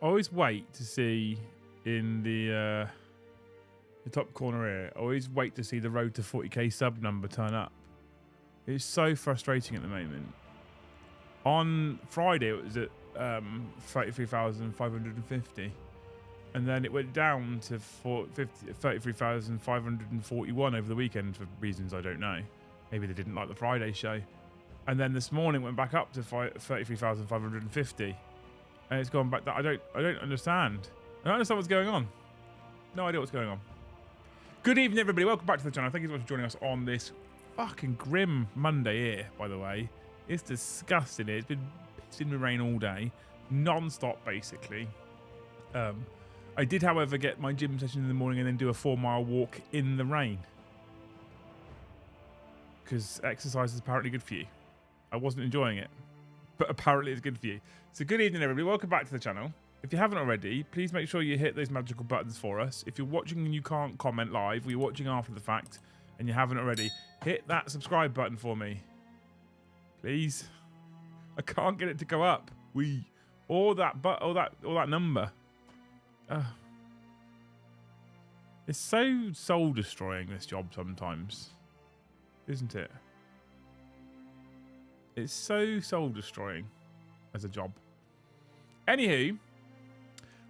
always wait to see in the top corner here. I always wait to see the road to 40k sub number turn up. It's so frustrating at the moment. On Friday, it was at 33,550. And then it went down to 33,541 over the weekend for reasons I don't know. Maybe they didn't like the Friday show. And then this morning it went back up to 33,550. And it's gone back down. I don't understand. I don't understand what's going on. No idea what's going on. Good evening, everybody. Welcome back to the channel. Thank you so much for joining us on this fucking grim Monday here, by the way. It's disgusting here. It's been pissing with rain all day. Non-stop, basically. I did, however, get my gym session in the morning and then do a 4-mile walk in the rain. Because exercise is apparently good for you. I wasn't enjoying it, but apparently it's good for you. So good evening, everybody. Welcome back to the channel. If you haven't already, please make sure you hit those magical buttons for us. If you're watching and you can't comment live, or you're watching after the fact and you haven't already, hit that subscribe button for me. Please. I can't get it to go up. Or that number. It's so soul destroying, this job sometimes, isn't it? It's so soul destroying as a job. Anywho,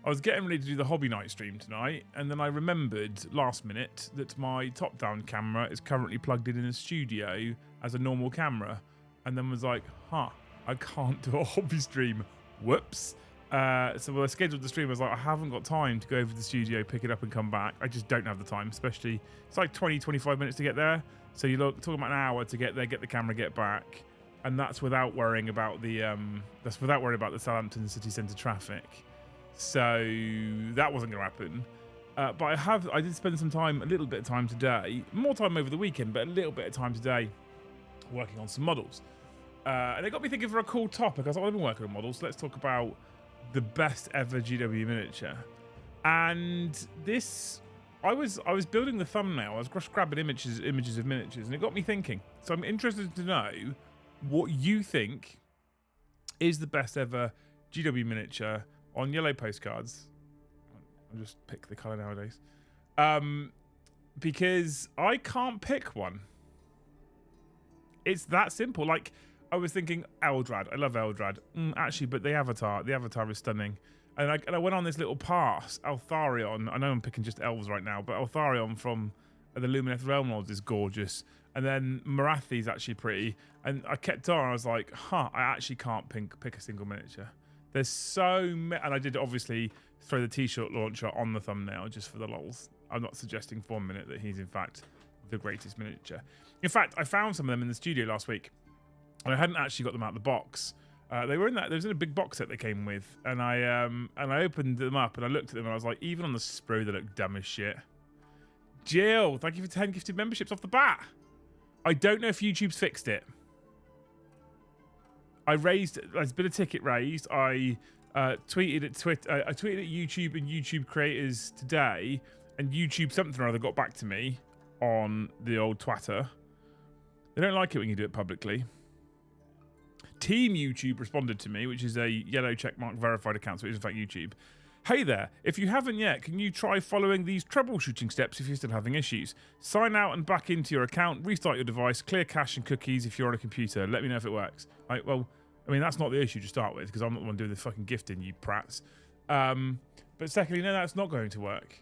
I was getting ready to do the hobby night stream tonight, and then I remembered last minute that my top-down camera is currently plugged in a studio as a normal camera, and then was like, I can't do a hobby stream. Whoops. So when I scheduled the stream, I was like, I haven't got time to go over to the studio, pick it up and come back. I just don't have the time, especially, it's like 20-25 minutes to get there. So you're talking about an hour to get there, get the camera, get back. And that's without worrying about the Southampton city centre traffic. So that wasn't going to happen. But I did spend some time, a little bit of time today, more time over the weekend, but a little bit of time today working on some models. And it got me thinking for a cool topic. I was like, I've been working on models, so let's talk about the best ever GW miniature. And this, I was building the thumbnail. I was just grabbing images of miniatures, and it got me thinking. So I'm interested to know what you think is the best ever GW miniature on yellow postcards. I'll just pick the colour nowadays. Because I can't pick one. It's that simple. Like, I was thinking Eldrad. I love Eldrad. Actually, but the avatar is stunning. And I went on this little pass. Altharion. I know I'm picking just elves right now, but Altharion from the Lumineth Realm Lords is gorgeous. And then Marathi's actually pretty. And I kept on. I was like, I actually can't pick a single miniature. There's so many. And I did obviously throw the t-shirt launcher on the thumbnail just for the lols. I'm not suggesting for 1 minute that he's in fact the greatest miniature. In fact, I found some of them in the studio last week. And I hadn't actually got them out of the box. They were in that. There was in a big box set they came with, and I opened them up and I looked at them and I was like, even on the sprue, they look dumb as shit. Jill, thank you for 10 gifted memberships off the bat. I don't know if YouTube's fixed it. There's been a ticket raised. I tweeted at Twitter. I tweeted at YouTube and YouTube creators today, and YouTube something or other got back to me on the old Twitter. They don't like it when you do it publicly. Team YouTube responded to me, which is a yellow checkmark verified account, so it is in fact YouTube. Hey there, if you haven't yet, can you try following these troubleshooting steps if you're still having issues? Sign out and back into your account, restart your device, clear cache and cookies if you're on a computer. Let me know if it works. Right, well, I mean, that's not the issue to start with, because I'm not the one doing the fucking gifting, you prats. But secondly, no, that's not going to work.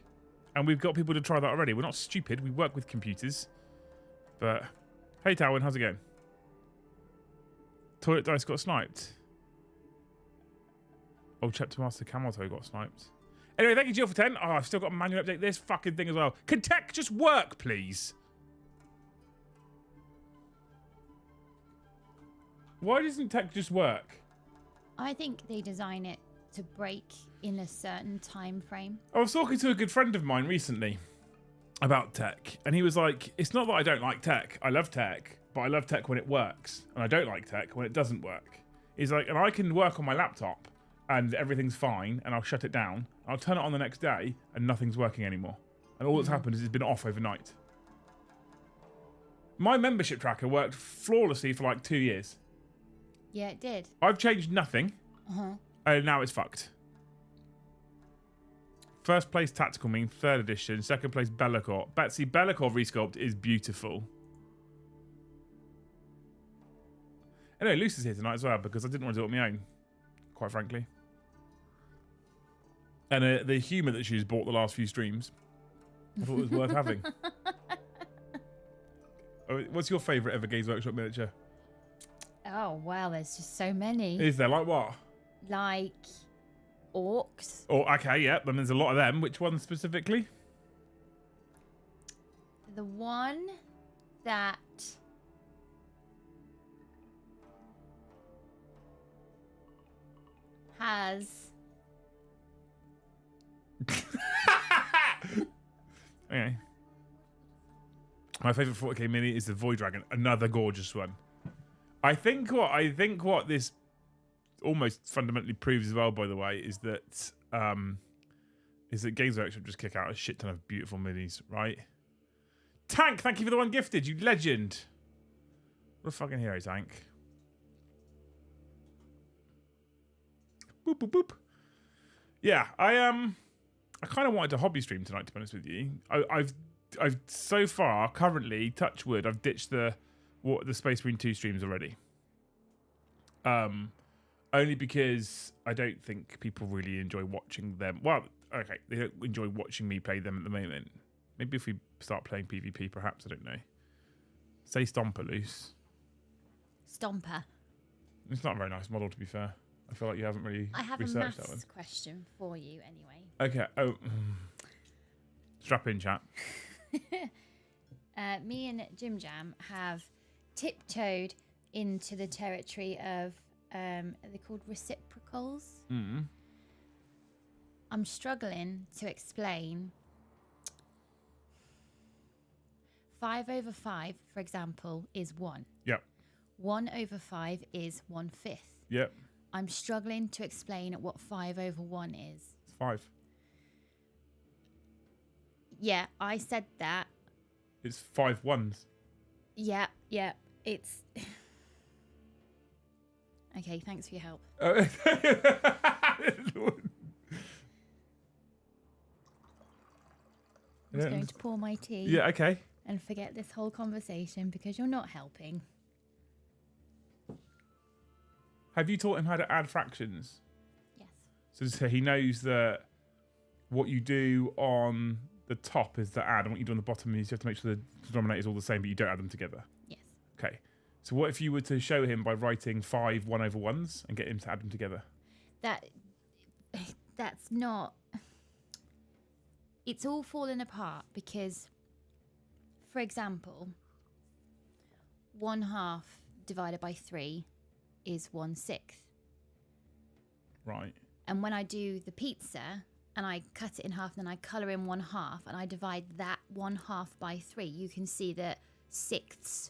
And we've got people to try that already. We're not stupid, we work with computers. But, hey Towin, how's it going? Toilet Dice got sniped. Old Chapter Master Camel Toe got sniped. Anyway, thank you, Jill, for 10. Oh, I've still got to manually update this fucking thing as well. Can tech just work, please? Why doesn't tech just work? I think they design it to break in a certain time frame. I was talking to a good friend of mine recently about tech, and he was like, it's not that I don't like tech. I love tech. But I love tech when it works, and I don't like tech when it doesn't work. He's like, and I can work on my laptop, and everything's fine, and I'll shut it down. I'll turn it on the next day, and nothing's working anymore. And all that's happened is it's been off overnight. My membership tracker worked flawlessly for like 2 years. Yeah, it did. I've changed nothing, and now it's fucked. First place Tactical Mean, 3rd edition. 2nd place Bellicor. Betsy, Bellicor resculpt is beautiful. Anyway, Luce is here tonight as well because I didn't want to do it on my own, quite frankly. And the humour that she's bought the last few streams, I thought it was worth having. What's your favourite ever Games Workshop miniature? Oh, wow, there's just so many. Is there? Like what? Like orcs. Oh, okay, yeah. Then there's a lot of them. Which one specifically? The one that has... Okay. My favourite 40k mini is the Void Dragon. Another gorgeous one. I think what this almost fundamentally proves as well, by the way, is that Games Workshop just kick out a shit ton of beautiful minis, right? Tank, thank you for the one gifted, you legend. What a fucking hero, Tank. Boop boop boop. Yeah, I kind of wanted to hobby stream tonight, to be honest with you. I've so far currently, touch wood, I've ditched the Space Marine 2 streams already. Only because I don't think people really enjoy watching them. Well, okay, they don't enjoy watching me play them at the moment. Maybe if we start playing PvP, perhaps, I don't know. Say Stomper, Loose. Stomper. It's not a very nice model, to be fair. I feel like you haven't really I have a researched that one. maths question for you anyway. Okay. Oh, strap in, chat. Me and Jim Jam have tiptoed into the territory of, are they called reciprocals? Mm. I'm struggling to explain. 5/5, for example, is 1. Yep. 1/5 is 1/5. Yep. I'm struggling to explain what 5/1 is. It's 5. Yeah, I said that. It's 5 ones. Yeah, it's... Okay, thanks for your help. I I'm just going to pour my tea. Yeah, okay. And forget this whole conversation because you're not helping. Have you taught him how to add fractions? Yes. So he knows that what you do on the top is the add, and what you do on the bottom is you have to make sure the denominator is all the same, but you don't add them together. Yes. Okay. So what if you were to show him by writing 5 1/1s and get him to add them together? That's not... It's all falling apart because, for example, 1/2 divided by 3 is 1/6. Right. And when I do the pizza and I cut it in half and then I colour in 1/2 and I divide that 1/2 by 3, you can see that sixths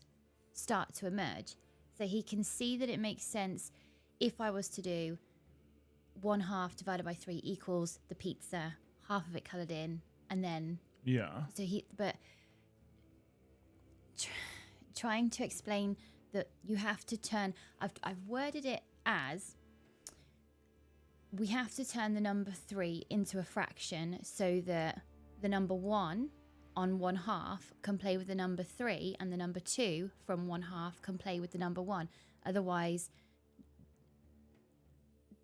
start to emerge. So he can see that it makes sense if I was to do 1/2 divided by 3 equals the pizza, half of it coloured in, and then... Yeah. So but trying to explain that you have to turn... I've worded it as... We have to turn the number 3 into a fraction so that the number 1 on 1/2 can play with the number 3 and the number 2 from 1/2 can play with the number 1. Otherwise,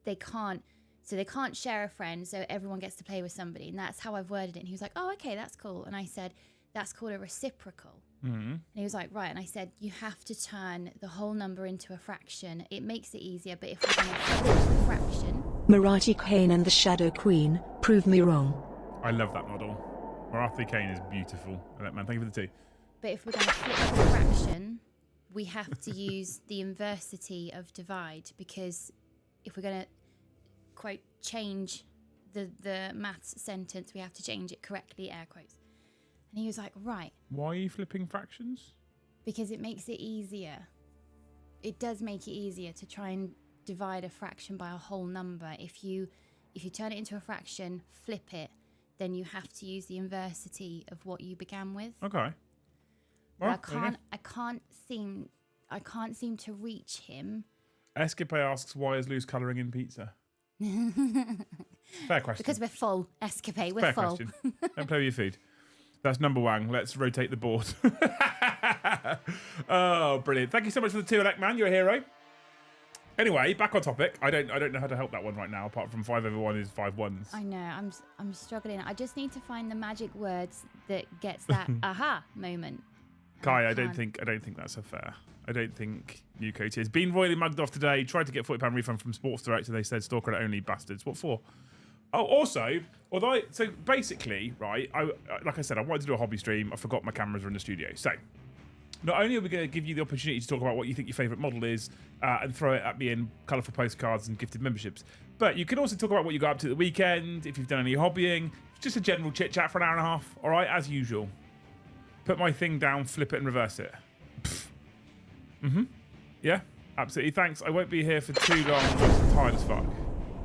they can't. So they can't share a friend, so everyone gets to play with somebody. And that's how I've worded it. And he was like, oh, okay, that's cool. And I said, that's called a reciprocal. Mm-hmm. And he was like, right. And I said, you have to turn the whole number into a fraction. It makes it easier, but if we're going to flip the fraction... Marathi Kane and the Shadow Queen, prove me wrong. I love that model. Marathi Kane is beautiful. Man, thank you for the tea. But if we're going to flip the fraction, we have to use the inversity of divide, because if we're going to, quote, change the maths sentence, we have to change it correctly, air quotes. And he was like, right. Why are you flipping fractions? Because it makes it easier. It does make it easier to try and divide a fraction by a whole number. If you turn it into a fraction, flip it, then you have to use the inversity of what you began with. Okay. Well, I can't seem to reach him. Escape asks, why is Luz colouring in pizza? Fair question. Because we're full, Escapade. We're Fair full. question. Don't play with your food. That's number one. Let's rotate the board. Oh, brilliant. Thank you so much for the 2 elect man. You're a hero. Anyway, back on topic. I don't know how to help that one right now, apart from 5 over 1 is 5 ones. I know. I'm struggling. I just need to find the magic words that gets that aha moment. Kai, I don't think that's a fair. I don't think New Coat is. Been royally mugged off today. Tried to get £40 refund from Sports Direct, and they said store credit only, bastards. What for? Oh, also, so basically, right, like I said, I wanted to do a hobby stream. I forgot my cameras are in the studio. So, not only are we going to give you the opportunity to talk about what you think your favourite model is and throw it at me in colourful postcards and gifted memberships, but you can also talk about what you got up to the weekend, if you've done any hobbying, just a general chit-chat for an hour and a half, all right, as usual. Put my thing down, flip it and reverse it. Yeah, absolutely. Thanks. I won't be here for too long. I'm tired as fuck.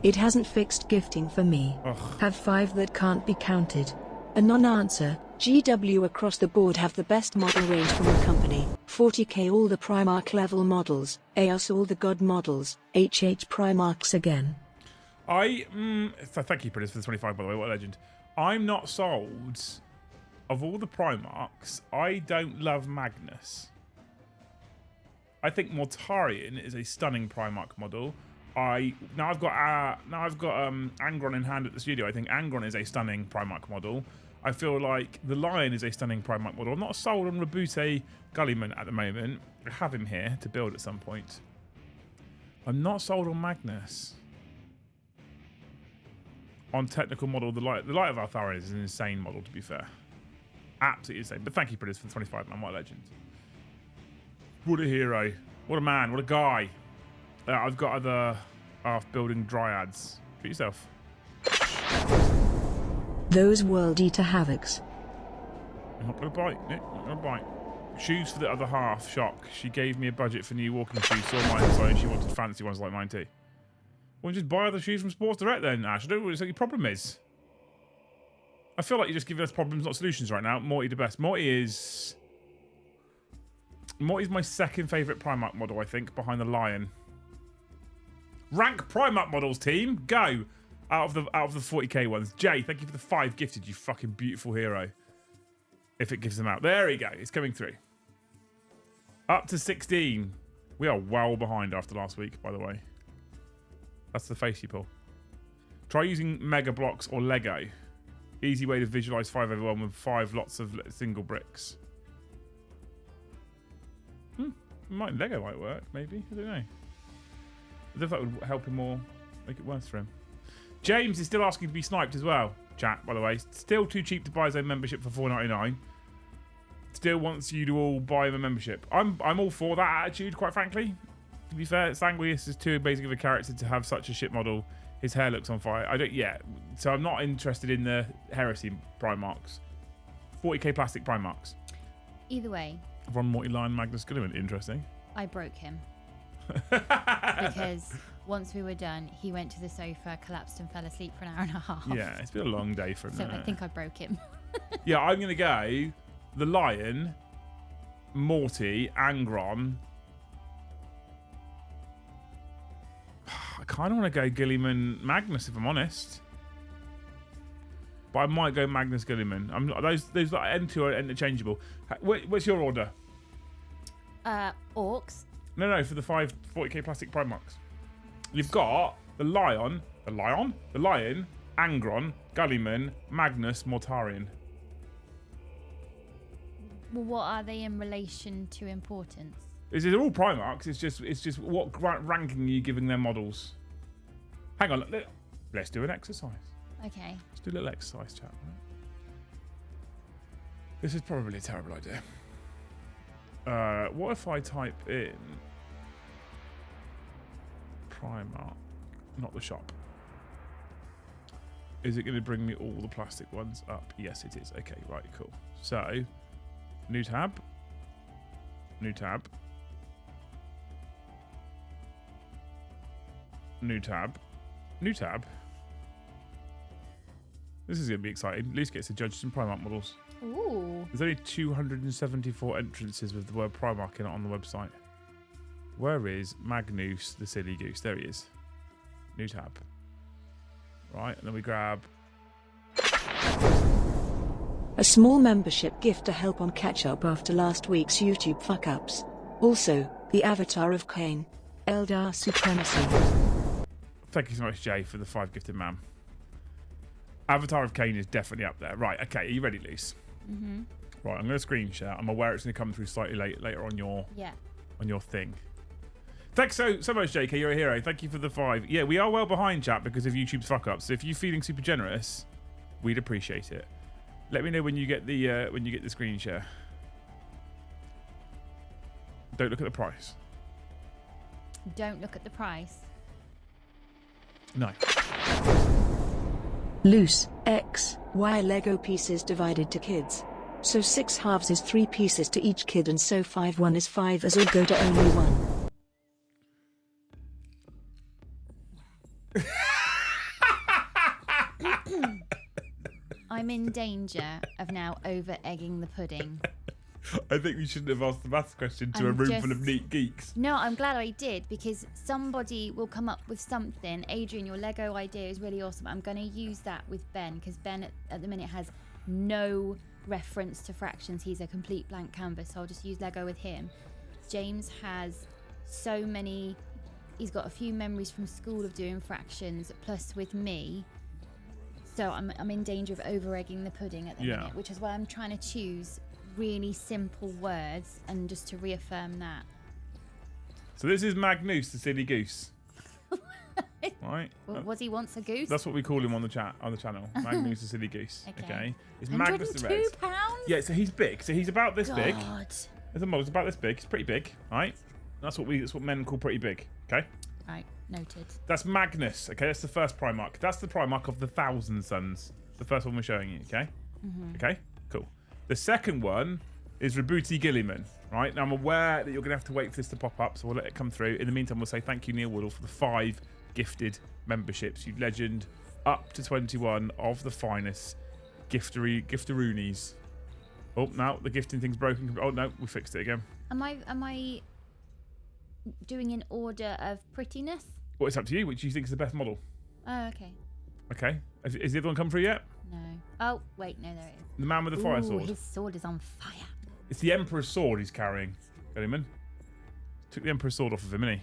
It hasn't fixed gifting for me. Ugh. Have 5 that can't be counted. A non-answer. GW across the board have the best model range from the company. 40k all the Primarch level models. AOS all the god models. HH Primarchs again. Thank you, Prentice, for the 25, by the way. What a legend. I'm not sold. Of all the Primarchs, I don't love Magnus. I think Mortarion is a stunning Primarch model. Now I've got Angron in hand at the studio. I think Angron is a stunning Primarch model. I feel like the Lion is a stunning Primarch model. I'm not sold on Rabute Gullyman at the moment. I have him here to build at some point. I'm not sold on Magnus. On technical model, the Light of Altharin is an insane model, to be fair. Absolutely insane. But thank you, Prentice, for the 25, man. What a legend. What a hero. What a man. What a guy. I've got other building dryads. Treat yourself. Those World Eater Havocs. I'm not going to bite, Nick. I'm not going to bite. Shoes for the other half. Shock. She gave me a budget for new walking shoes. Saw mine inside and she wanted fancy ones like mine too. Well, just buy other shoes from Sports Direct then, Ash. I don't know what your problem is. I feel like you're just giving us problems, not solutions right now. Morty the best. Morty's my second favourite Primarch model, I think, behind the Lion. Rank Primarch models, team. Go. Out of the 40k ones. Jay, thank you for the 5 gifted, you fucking beautiful hero. If it gives them out. There we go. It's coming through. Up to 16. We are well behind after last week, by the way. That's the face you pull. Try using Mega Blocks or Lego. Easy way to visualise 5 over 1 with 5 lots of single bricks. Lego might work, maybe. I don't know. I don't know if that would help him more, make it worse for him. James is still asking to be sniped as well. Chat, by the way. Still too cheap to buy his own membership for $4.99. Still wants you to all buy him a membership. I'm all for that attitude, quite frankly. To be fair, Sanguius is too basic of a character to have such a shit model. His hair looks on fire. So I'm not interested in the Heresy Primarchs. 40k plastic Primarchs. Either way. Ron Morty Lion Magnus Gulliman. Interesting. I broke him. Because once we were done, he went to the sofa, collapsed and fell asleep for an hour and a half. Yeah, it's been a long day for him. So I think I broke him. Yeah, I'm going to go the Lion, Morty, Angron. I kind of want to go Gilliman Magnus, if I'm honest. But I might go Magnus Gilliman. Those N2 are interchangeable. What's your order? Orcs. No, for the 5 40k plastic Primarchs. You've got the Lion, Angron, Gulliman, Magnus, Mortarion. Well, what are they in relation to importance? They're all Primarchs. It's just what ranking are you giving their models? Hang on, let's do an exercise. Okay. Let's do a little exercise, chat. This is probably a terrible idea. What if I type in Primarch, not the shop? Is it going to bring me all the plastic ones up? Yes, it is. Okay, right, cool. So, new tab. New tab. New tab. New tab. This is going to be exciting. At least gets to judge some Primarch models. Ooh. There's only 274 entrances with the word Primarch in it on the website. Where is Magnus the silly goose? There he is. New tab. Right, and then we grab... A small membership gift to help on catch up after last week's YouTube fuck-ups. Also, the avatar of Cain. Eldar Supremacy. Thank you so much, Jay, for the 5 gifted man. Avatar of Cain is definitely up there. Right, okay, are you ready, Luce? Mm-hmm. Right, I'm going to screen share. I'm aware it's going to come through slightly later on your thing. Thanks so much, JK. You're a hero. Thank you for the 5. Yeah, we are well behind, chat, because of YouTube's fuck-ups. So if you're feeling super generous, we'd appreciate it. Let me know when you get the screen share. Don't look at the price. Don't look at the price. No. Loose, X, Y Lego pieces divided to kids. So 6 halves is 3 pieces to each kid, and so 5 1 is 5 as all go to only 1. I'm in danger of now over-egging the pudding. I think we shouldn't have asked the maths question to a room full of neat geeks. No, I'm glad I did, because somebody will come up with something. Adrian, your Lego idea is really awesome. I'm going to use that with Ben, because Ben at the minute has no reference to fractions. He's a complete blank canvas, so I'll just use Lego with him. James has so many... He's got a few memories from school of doing fractions, plus with me. So I'm in danger of over-egging the pudding at the minute, which is why I'm trying to choose really simple words and just to reaffirm that. So this is Magnus, the silly goose. Right. Was he once a goose? That's what we call him on the channel. Magnus, the silly goose. Okay. It's Magnus the Red. £102? Yeah. So he's big. So he's about this big. God. There's a model. It's about this big. It's pretty big. Right. That's what men call pretty big. Okay. Right. Noted. That's Magnus. Okay. That's the first Primarch. That's the Primarch of the Thousand Sons. The first one we're showing you. Okay. Mm-hmm. Okay. Cool. The second one is Rabuti Gilliman, right? Now, I'm aware that you're going to have to wait for this to pop up, so we'll let it come through. In the meantime, we'll say thank you, Neil Woodall, for the 5 gifted memberships. You legend, up to 21 of the finest gifteroonies. Oh, now the gifting thing's broken. Oh, no, we fixed it again. Am I doing in order of prettiness? Well, it's up to you. Which do you think is the best model? Oh, okay. Okay. Has the other one come through yet? No. Oh, wait, no, there it is. The man with the fire sword. His sword is on fire. It's the Emperor's sword he's carrying, Gilliman. Took the Emperor's sword off of him, innit?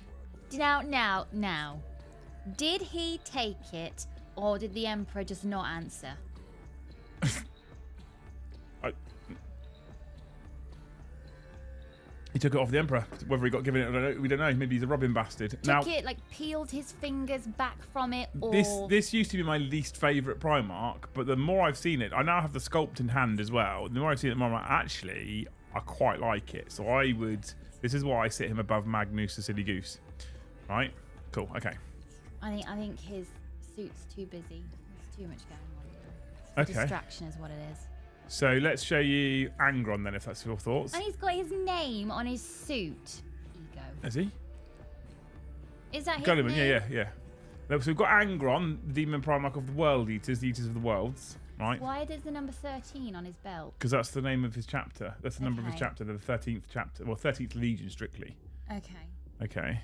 Now. Did he take it, or did the Emperor just not answer? He took it off the Emperor. Whether he got given it, we don't know. Maybe he's a robbing bastard. Took it, like, peeled his fingers back from it, or... This used to be my least favourite Primarch, but the more I've seen it, I now have the sculpt in hand as well. The more I've seen it, the more I'm like, actually, I quite like it. So I would... This is why I sit him above Magnus the Silly Goose. Right? Cool. Okay. I think his suit's too busy. There's too much going on. Okay. Distraction is what it is. So let's show you Angron then, if that's your thoughts. And he's got his name on his suit. Ego. Is he? Is that his Gulliman, name? yeah. So we've got Angron, the Demon Primarch of the World Eaters, the Eaters of the Worlds, right? Why does the number 13 on his belt? Because that's the name of his chapter. That's the number of his chapter, the 13th chapter. Well, 13th Legion, strictly. Okay.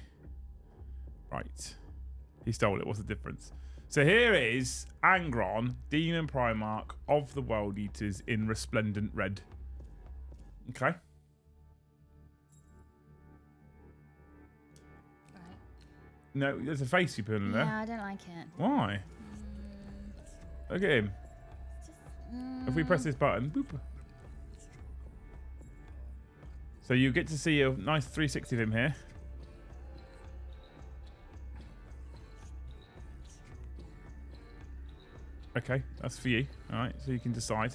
Right. He stole it. What's the difference? So here is Angron, Demon Primarch of the World Eaters in resplendent red. Okay. Right. No, there's a face you put in there. Yeah, I don't like it. Why? Look at him. If we press this button, boop. So you get to see a nice 360 of him here. Okay, that's for you. All right, so you can decide.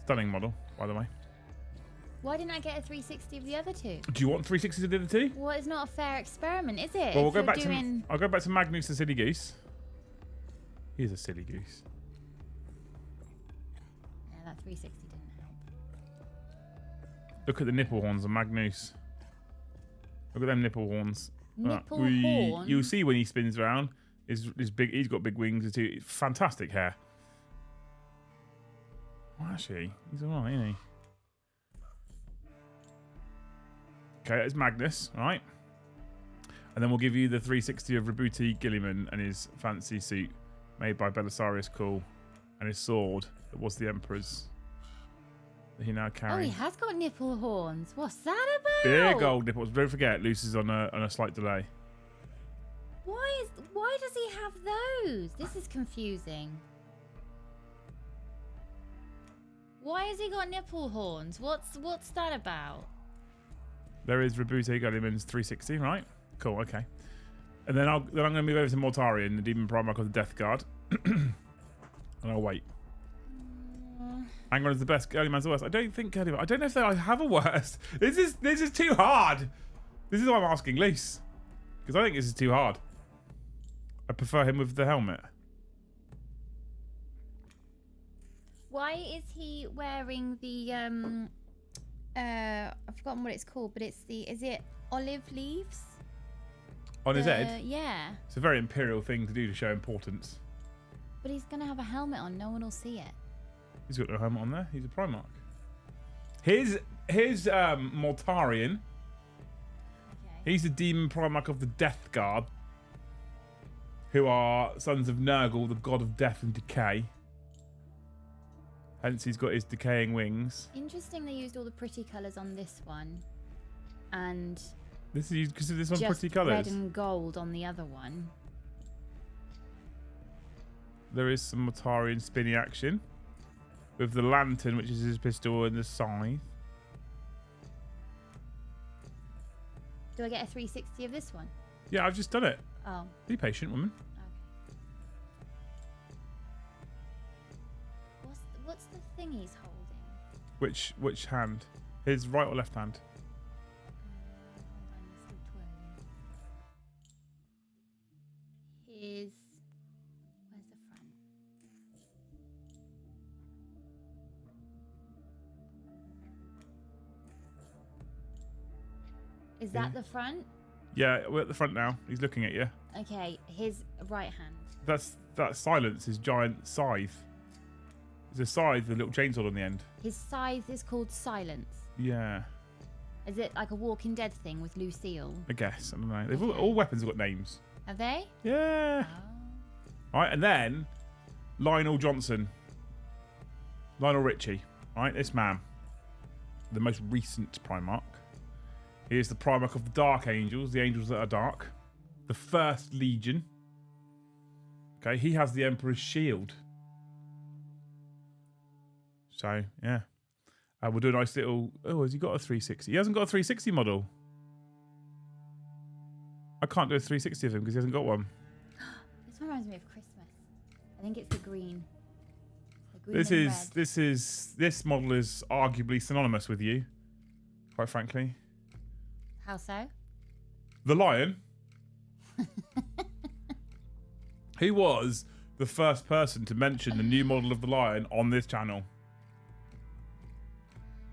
Stunning model, by the way. Why didn't I get a 360 of the other two? Do you want 360s of the other two? Well, it's not a fair experiment, is it? Well, we'll go back to. I'll go back to Magnus the Silly Goose. He's a silly goose. Yeah, that 360 didn't help. Look at the nipple horns of Magnus. Look at them nipple horns. Nipple horns? You'll see when he spins around. Is big. He's got big wings too. Fantastic hair. Well, actually, he's alright, isn't he? Okay, that's Magnus, all right? And then we'll give you the 360 of Rabuti Gilliman and his fancy suit made by Belisarius Cool, and his sword that was the Emperor's that he now Oh, carries. he has got nipple horns. What's that about? Big old nipples. Don't forget, Luce is on a slight delay. Why does he have those? This is confusing. Why has he got nipple horns? What's that about? There is Rebute Gulliman's 360, right? Cool, okay. And then I'm going to move over to Mortarion, the Demon Primarch of the Death Guard. And I'll wait. Angron is the best, Gulliman's the worst. I don't think Gulliman... I don't know if I have a worst. This is too hard. This is why I'm asking Luce. Because I think this is too hard. I prefer him with the helmet. Why is he wearing the I've forgotten what it's called, but is it olive leaves? On his head? Yeah. It's a very imperial thing to do to show importance. But he's gonna have a helmet on, no one will see it. He's got no helmet on there. He's a Primarch. His Mortarion. Okay. He's the Demon Primarch of the Death Guard, who are sons of Nurgle, the god of death and decay. Hence, he's got his decaying wings. Interesting they used all the pretty colours on this one. And This is because this one's just pretty colours. red and gold on the other one. There is some Mortarion spinny action with the lantern, which is his pistol, and the scythe. Do I get a 360 of this one? Yeah, I've just done it. Oh. Be patient, woman. Okay. What's the thing he's holding? Which hand? His right or left hand? Hold on, it's still twirling. His... Where's the front? Is that the front? Yeah, we're at the front now. He's looking at you. Okay, his right hand. That's Silence, his giant scythe. There's a scythe with a little chainsaw on the end. His scythe is called Silence. Yeah, Is it like a Walking Dead thing with Lucille? I guess. I don't know. Okay. All weapons have got names. Have they? Yeah. Oh. All right, and then Lionel Johnson. Lionel Richie. All right, this man. The most recent Primarch. He is the Primarch of the Dark Angels, the angels that are dark. The First Legion. Okay, he has the Emperor's shield. So, yeah. We'll do a nice little... Oh, has he got a 360? He hasn't got a 360 model. I can't do a 360 of him because he hasn't got one. This reminds me of Christmas. I think it's the green. The green and red. This model is arguably synonymous with you, quite frankly. How so? The Lion. Who was the first person to mention the new model of the Lion on this channel?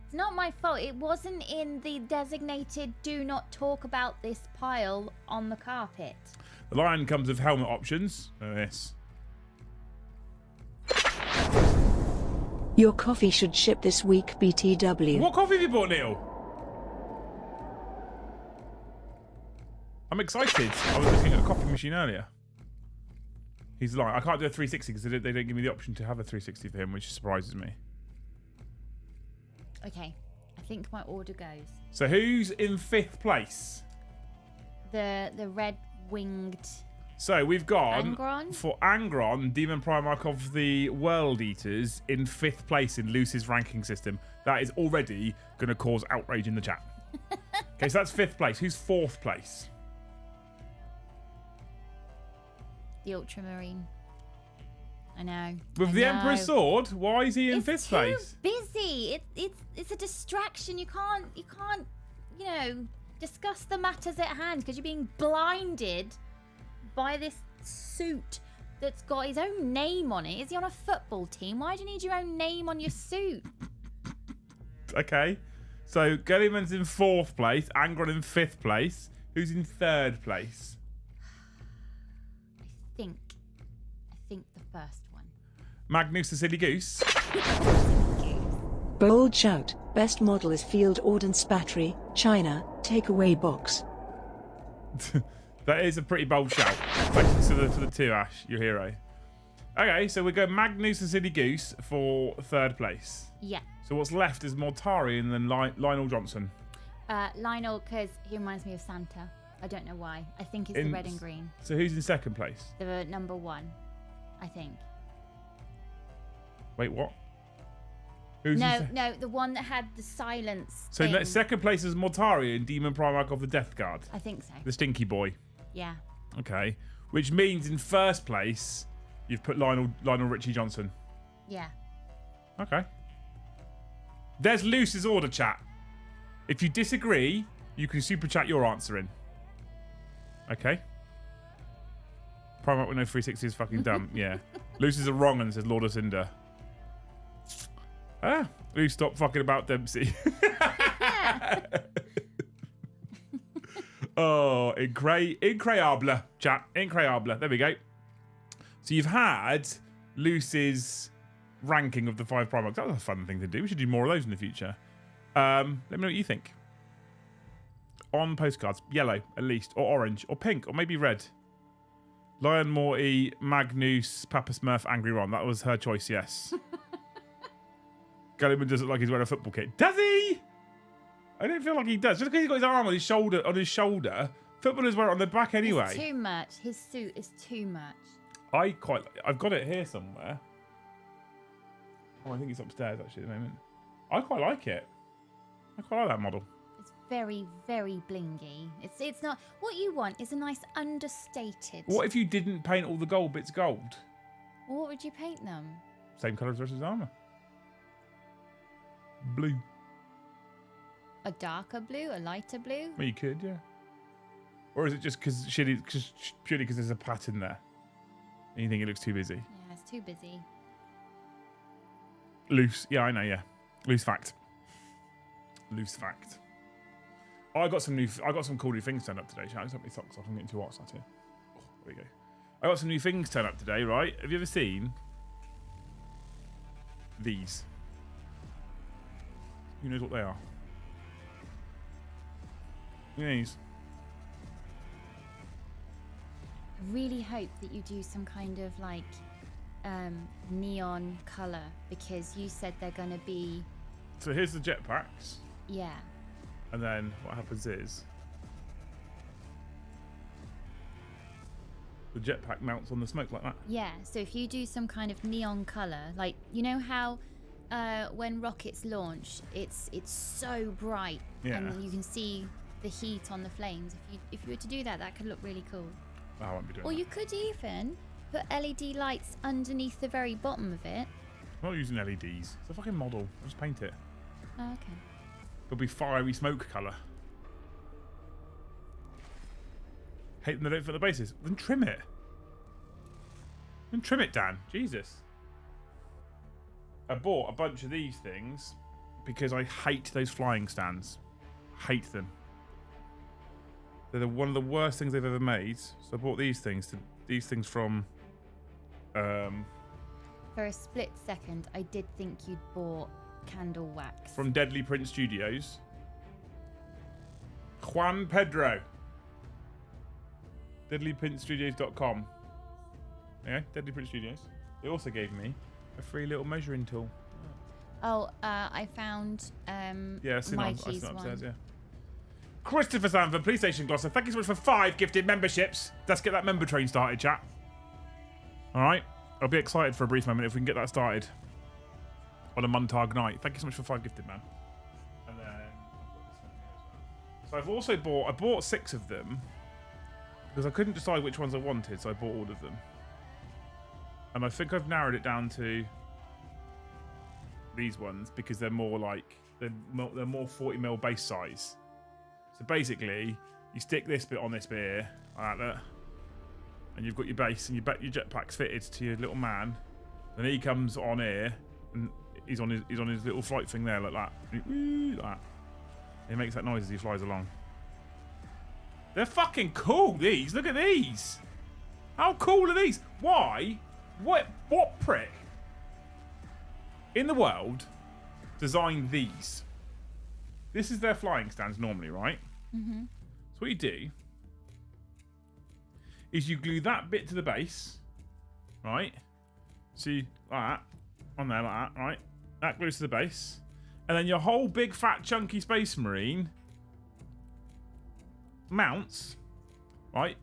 It's not my fault. It wasn't in the designated do not talk about this pile on the carpet. The Lion comes with helmet options. This. Your coffee should ship this week, BTW. What coffee have you bought, Neil? I'm excited. I was looking at a coffee machine earlier. He's like, I can't do a 360 because they don't give me the option to have a 360 for him, which surprises me. Okay, I think my order goes. So who's in 5th place? The red-winged... So we've gone Angron? for Angron, Demon Primarch of the World Eaters, in 5th place in Luce's ranking system. That is already going to cause outrage in the chat. Okay, so that's 5th place. Who's 4th place? The Ultramarine. I know. With I the know. Emperor's sword? Why is he in 5th place? It's too busy. It's a distraction. You can't you know, discuss the matters at hand because you're being blinded by this suit that's got his own name on it. Is he on a football team? Why do you need your own name on your suit? Okay. So Gulliman's in 4th place, Angron in 5th place. Who's in 3rd place? I think the first one. Magnus the Silly Goose. Bold shout. Best model is Field Ordnance Battery, China, takeaway box. That is a pretty bold shout. Thank you for the 2, Ash, your hero. Okay, so we go Magnus and Silly Goose for 3rd place. Yeah. So what's left is Mortari and then Lionel Johnson. Lionel, because he reminds me of Santa. I don't know why. I think it's the red and green. So who's in 2nd place? The number 1, I think. Wait, what? Who's No, the one that had the silence So thing. 2nd place is Mortari and Demon Primarch of the Death Guard. I think so. The stinky boy. Yeah. Okay. Which means in 1st place, you've put Lionel Richie Johnson. Yeah. Okay. There's Luce's order, chat. If you disagree, you can super chat your answer in. Okay. Primarch with no 360 is fucking dumb. Yeah. Luce is a wrong and says Lord of Cinder. Luce, stop fucking about Dempsey. Oh, incroyable, chat. Incroyable. There we go. So you've had Luce's ranking of the 5 Primarchs. That was a fun thing to do. We should do more of those in the future. Let me know what you think. On postcards, yellow at least, or orange, or pink, or maybe red. Lion Morty, Magnus, Papa Smurf, Angry Ron. That was her choice, yes. Gulliman does look like he's wearing a football kit. Does he? I don't feel like he does. Just because he's got his arm on his shoulder, footballers wear it on their back anyway. It's too much. His suit is too much. I've got it here somewhere. Oh, I think it's upstairs actually at the moment. I quite like it. I quite like that model. It's very, very blingy. It's not what you want. Is a nice understated. What if you didn't paint all the gold bits gold? Well, what would you paint them? Same colour as the rest of his armour. Blue. A darker blue, a lighter blue. Well, you could, yeah. Or is it just purely because there's a pattern there? And you think it looks too busy? Yeah, it's too busy. Loose. Yeah, I know, yeah. Loose fact. Loose fact. Oh, I got some cool new things turned up today. Shall I just take my socks off? I'm getting too hot, sat here. Oh, there we go. I got some new things turned up today, right? Have you ever seen these? Who knows what they are? These. I really hope that you do some kind of like neon color because you said they're going to be. So here's the jetpacks. Yeah. And then what happens is the jetpack mounts on the smoke like that. Yeah. So if you do some kind of neon color, like you know how when rockets launch, it's so bright and you can see the heat on the flames. If you were to do that, that could look really cool. I won't be doing Or that. you could even put LED lights underneath the very bottom of it. I'm not using LEDs. It's a fucking model. I'll just paint it. Oh, okay. It'll be fiery smoke colour. Hate them they don't fit the bases. Then trim it. Then trim it, Dan. Jesus. I bought a bunch of these things because I hate those flying stands. Hate them. They're one of the worst things they've ever made. So I bought these things from For a split second, I did think you'd bought candle wax. from Deadly Print Studios. Juan Pedro. DeadlyPrintStudios.com. Yeah, Deadly Print Studios. They also gave me a free little measuring tool. Oh, I found Yeah, I seen Mikey's it upstairs, one. yeah. Christopher Sanford, PlayStation Glosser, thank you so much for 5 gifted memberships. Let's get that member train started, chat. Alright. I'll be excited for a brief moment if we can get that started. On a Montag night. Thank you so much for 5 gifted, man. And then so I've also I bought 6 of them because I couldn't decide which ones I wanted, so I bought all of them. And I think I've narrowed it down to these ones because they're more like they're more 40mm base size. So basically, you stick this bit on this bit here, like that, and you've got your base and your jetpack's fitted to your little man. Then he comes on here and he's on his little flight thing there like that. Like that. He makes that noise as he flies along. They're fucking cool, these. Look at these. How cool are these? Why? What prick in the world designed these? This is their flying stands normally, right? Mm-hmm. So what you do is you glue that bit to the base, right? See, like that. On there, like that, right? That glues to the base. And then your whole big, fat, chunky Space Marine mounts, right?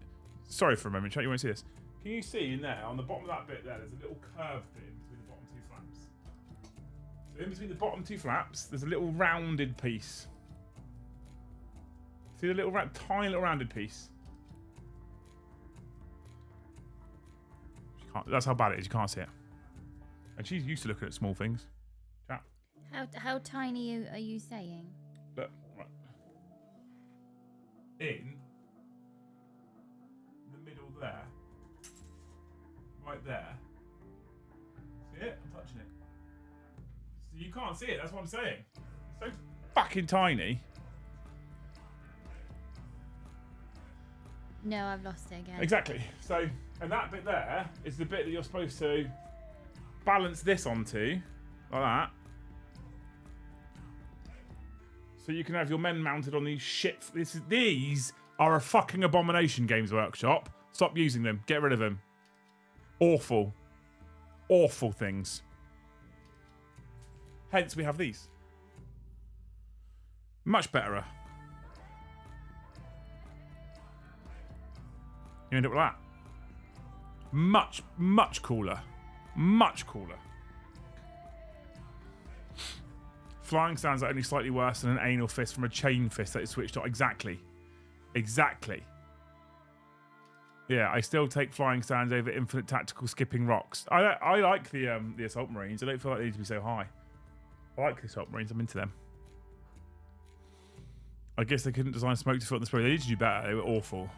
Sorry for a moment, chat, you won't see this. Can you see in there, on the bottom of that bit there, there's a little curve bit in between the bottom two flaps. So in between the bottom two flaps, there's a little rounded piece. See the little tiny little rounded piece? That's how bad it is, you can't see it. And she's used to looking at small things. Chat. How tiny are you saying? Look, right. In the middle there. Right there. See it? I'm touching it. So you can't see it, that's what I'm saying. It's so fucking tiny. No, I've lost it again. Exactly. So, and that bit there is the bit that you're supposed to balance this onto, like that. So you can have your men mounted on these shit. These are a fucking abomination, Games Workshop. Stop using them. Get rid of them. Awful. Awful things. Hence, we have these. Much better. You end up with that. Much, much cooler. Much cooler. Flying stands are only slightly worse than an anal fist from a chain fist that is switched on. Exactly. Exactly. Yeah, I still take flying stands over infinite tactical skipping rocks. I like the assault marines. I don't feel like they need to be so high. I like the assault marines. I'm into them. I guess they couldn't design smoke to fill the spray. They need to do better. They were awful.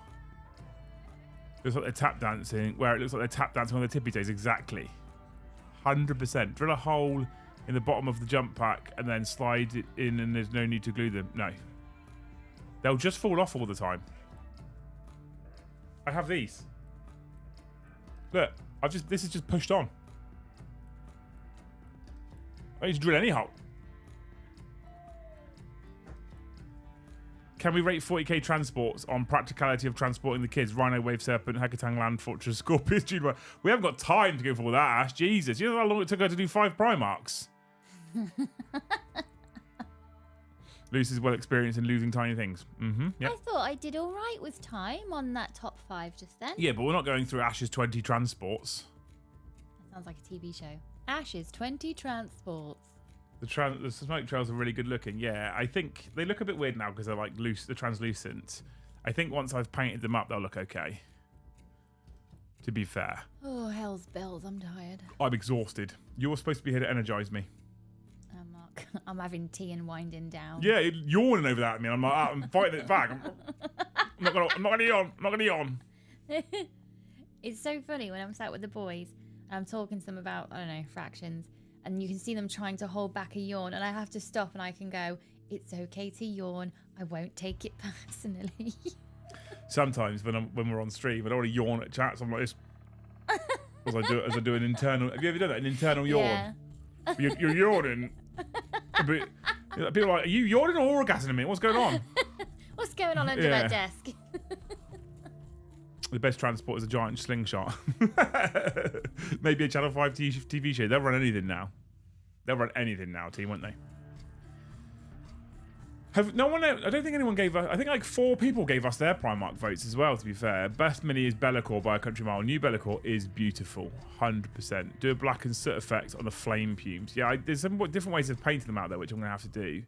Looks like they're tap dancing, where it looks like they're tap dancing on the tippy toes. Exactly. 100%. Drill a hole in the bottom of the jump pack and then slide it in, and there's no need to glue them. No. They'll just fall off all the time. I have these. Look, this is just pushed on. I don't need to drill any hole. Can we rate 40k transports on practicality of transporting the kids? Rhino, Wave Serpent, Hekatang, Land Fortress, Scorpius, June. We haven't got time to go for all that, Ash. Jesus. You know how long it took her to do 5 Primarchs? Lucy's well experienced in losing tiny things. Yep. I thought I did all right with time on that top 5 just then. Yeah, but we're not going through Ash's 20 transports. That sounds like a TV show. Ash's 20 transports. The smoke trails are really good looking. Yeah, I think they look a bit weird now because they're like loose, they're translucent. I think once I've painted them up, they'll look okay. To be fair. Oh, hell's bells. I'm tired. I'm exhausted. You're supposed to be here to energize me. I'm not. I'm having tea and winding down. Yeah, yawning over that at me. I'm like, I'm fighting it back. I'm not gonna yawn. I'm not gonna yawn. It's so funny when I'm sat with the boys and I'm talking to them about, I don't know, fractions, and you can see them trying to hold back a yawn, and I have to stop and I can go, it's okay to yawn. I won't take it personally. Sometimes when we're on stream, I don't want to yawn at chats. I'm like this. As I do an internal. Have you ever done that? An internal yawn. Yeah. You're yawning. But people are like, are you yawning or orgasming? What's going on? What's going on under that desk? The best transport is a giant slingshot. Maybe a Channel 5 TV show. They'll run anything now. They'll run anything now, team, won't they? I don't think anyone gave us. I think like 4 people gave us their Primarch votes as well, to be fair. Best mini is Bellicor by a country mile. New Bellicor is beautiful. 100%. Do a black and soot effect on the flame fumes. Yeah, there's some different ways of painting them out there, which I'm going to have to do.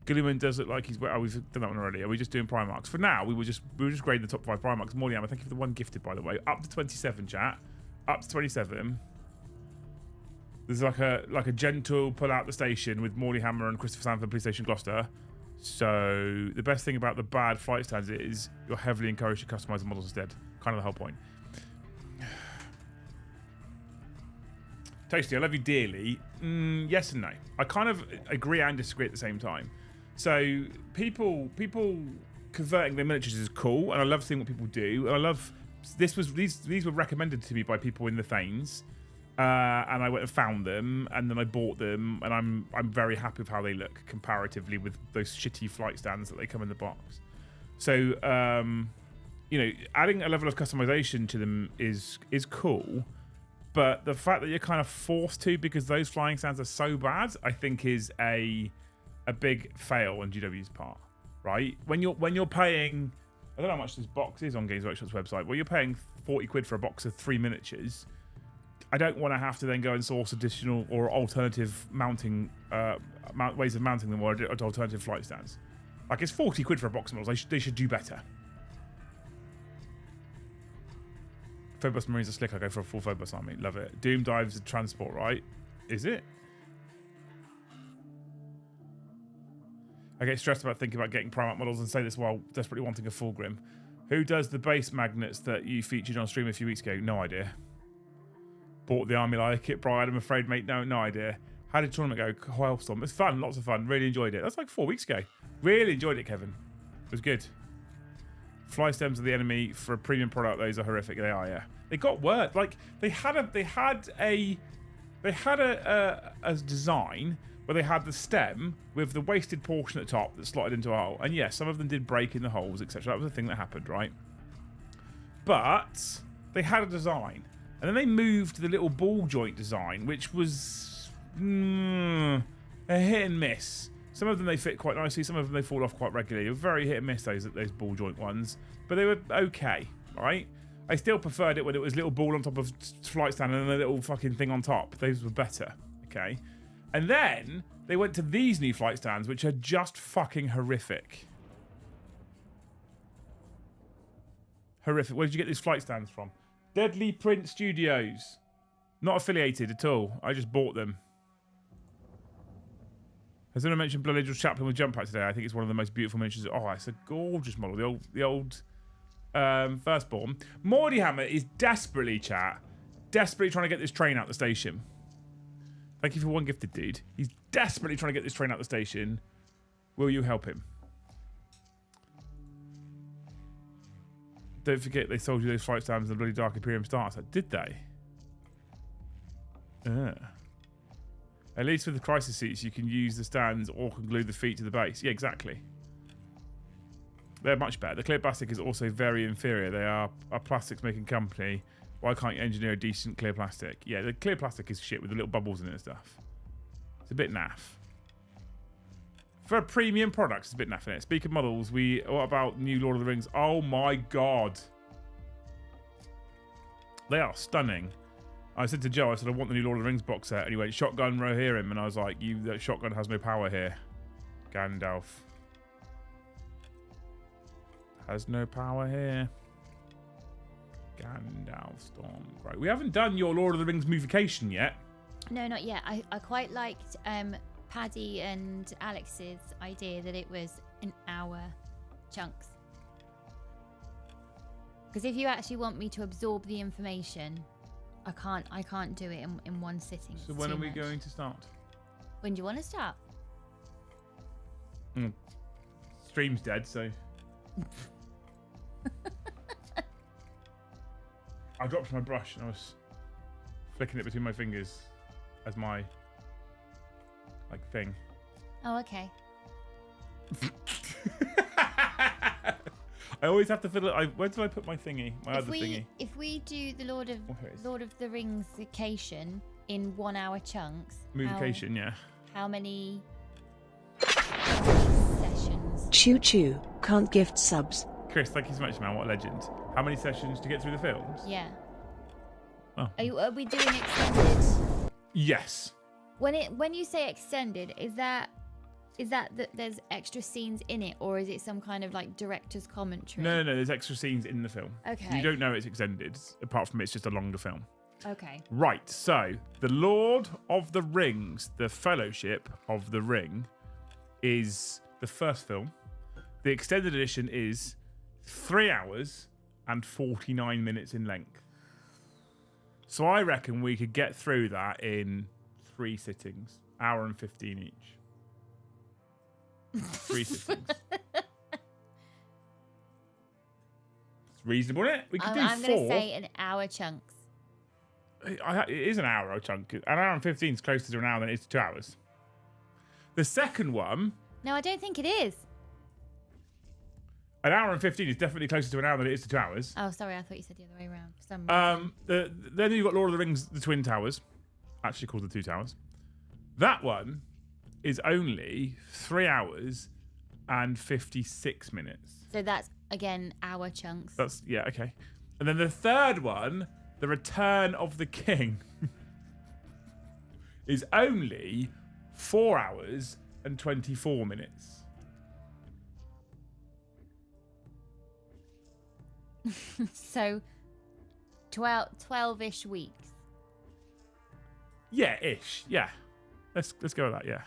Gilliman does look like he's... Oh, we've done that one already. Are we just doing Primarchs? For now, we were just grading the top 5 Primarchs. Morley, thank you for the one gifted, by the way. Up to 27, chat. Up to 27. There's like a gentle pull out the station with Morley Hammer and Christopher Sanford, Police Station Gloucester. So the best thing about the bad flight stands is you're heavily encouraged to customize the models instead. Kind of the whole point. Tasty, I love you dearly. Yes and no. I kind of agree and disagree at the same time. So people converting their miniatures is cool, and I love seeing what people do. And I love these were recommended to me by people in the Thanes, and I went and found them, and then I bought them, and I'm very happy with how they look comparatively with those shitty flight stands that they come in the box. So adding a level of customization to them is cool. But the fact that you're kind of forced to because those flying stands are so bad, I think is a big fail on GW's part, right? When you're paying, I don't know how much this box is on Games Workshop's website. Well, you're paying 40 quid for a box of 3 miniatures. I don't want to have to then go and source additional or alternative mounting ways of mounting them or alternative flight stands. Like, it's 40 quid for a box of models. They should do better. Phobos Marines are slick. I go for a full Phobos army. Love it. Doom Dives and transport, right? Is it? I get stressed about thinking about getting Primarch models and say this while desperately wanting a full Grim. Who does the base magnets that you featured on stream a few weeks ago? No idea. Bought the army like kit, Brian. I'm afraid, mate. No idea. How did the tournament go? Hellstorm. It's fun. Lots of fun. Really enjoyed it. That's like 4 weeks ago. Really enjoyed it, Kevin. It was good. Fly stems are the enemy for a premium product. Those are horrific. They are, yeah. They got work. Like they had a design where they had the stem with the wasted portion at the top that slotted into a hole. And yes, some of them did break in the holes, etc. That was a thing that happened, right? But they had a design. And then they moved to the little ball joint design, which was a hit and miss. Some of them they fit quite nicely, some of them they fall off quite regularly. They were very hit and miss, those ball joint ones. But they were okay, right? I still preferred it when it was little ball on top of flight stand and a little fucking thing on top. Those were better, okay? And then they went to these new flight stands, which are just fucking horrific. Horrific. Where did you get these flight stands from? Deadly Print Studios. Not affiliated at all. I just bought them. Has anyone mentioned Blood Angel's Chaplain with jump pack today? I think it's one of the most beautiful miniatures. Oh, it's a gorgeous model. The old Firstborn. Warhammer is desperately trying to get this train out the station. Thank you for one gifted, dude. He's desperately trying to get this train out the station. Will you help him? Don't forget they sold you those flight stands in the bloody Dark Imperium starter set. Did they? At least with the crisis seats, you can use the stands or can glue the feet to the base. Yeah, exactly. They're much better. The clear plastic is also very inferior. They are a plastics making company. Why can't you engineer a decent clear plastic? Yeah, the clear plastic is shit with the little bubbles in it and stuff. It's a bit naff. For a premium product, it's a bit naff in it. Speaking of models, what about new Lord of the Rings? Oh my god. They are stunning. I said to Joe, I said, I want the new Lord of the Rings box set. And he went, Shotgun Rohirrim. And I was like, that shotgun has no power here. Gandalf. Has no power here. Gandalf Storm. Great. We haven't done your Lord of the Rings movification yet. No, not yet. I quite liked Paddy and Alex's idea that it was an hour chunks. Because if you actually want me to absorb the information, I can't do it in one sitting. So when are we going to start? When do you want to start? Stream's dead, so. I dropped my brush and I was flicking it between my fingers as my thing. Oh, okay. I always have to fiddle it. Where did I put my thingy? My other thingy. If we do the Lord of the Rings vacation in 1 hour chunks. Movification, yeah. How many sessions? Choo choo, can't gift subs. Chris, thank you so much, man. What a legend. How many sessions to get through the films? Yeah. Oh. Are we doing extended? Yes. When you say extended, is that there's extra scenes in it, or is it some kind of like director's commentary? No. There's extra scenes in the film. Okay. You don't know it's extended, apart from it's just a longer film. Okay. Right. So, The Lord of the Rings, The Fellowship of the Ring, is the first film. The extended edition is 3 hours and 49 minutes in length. So I reckon we could get through that in 3 sittings, hour and 15 each. 3 sittings. It's reasonable, isn't it? We could do 4. I'm going to say an hour chunks. It is an hour chunk. An hour and 15 is closer to an hour than it is to 2 hours. The second one... No, I don't think it is. An hour and 15 is definitely closer to an hour than it is to 2 hours. Oh, sorry, I thought you said the other way around. For some reason. Then you've got Lord of the Rings, The Twin Towers, actually called The Two Towers. That one is only 3 hours and 56 minutes. So that's, again, hour chunks. That's, yeah, okay. And then the third one, The Return of the King, is only 4 hours and 24 minutes. So 12-ish weeks. Yeah, ish. Yeah. Let's go with that, yeah.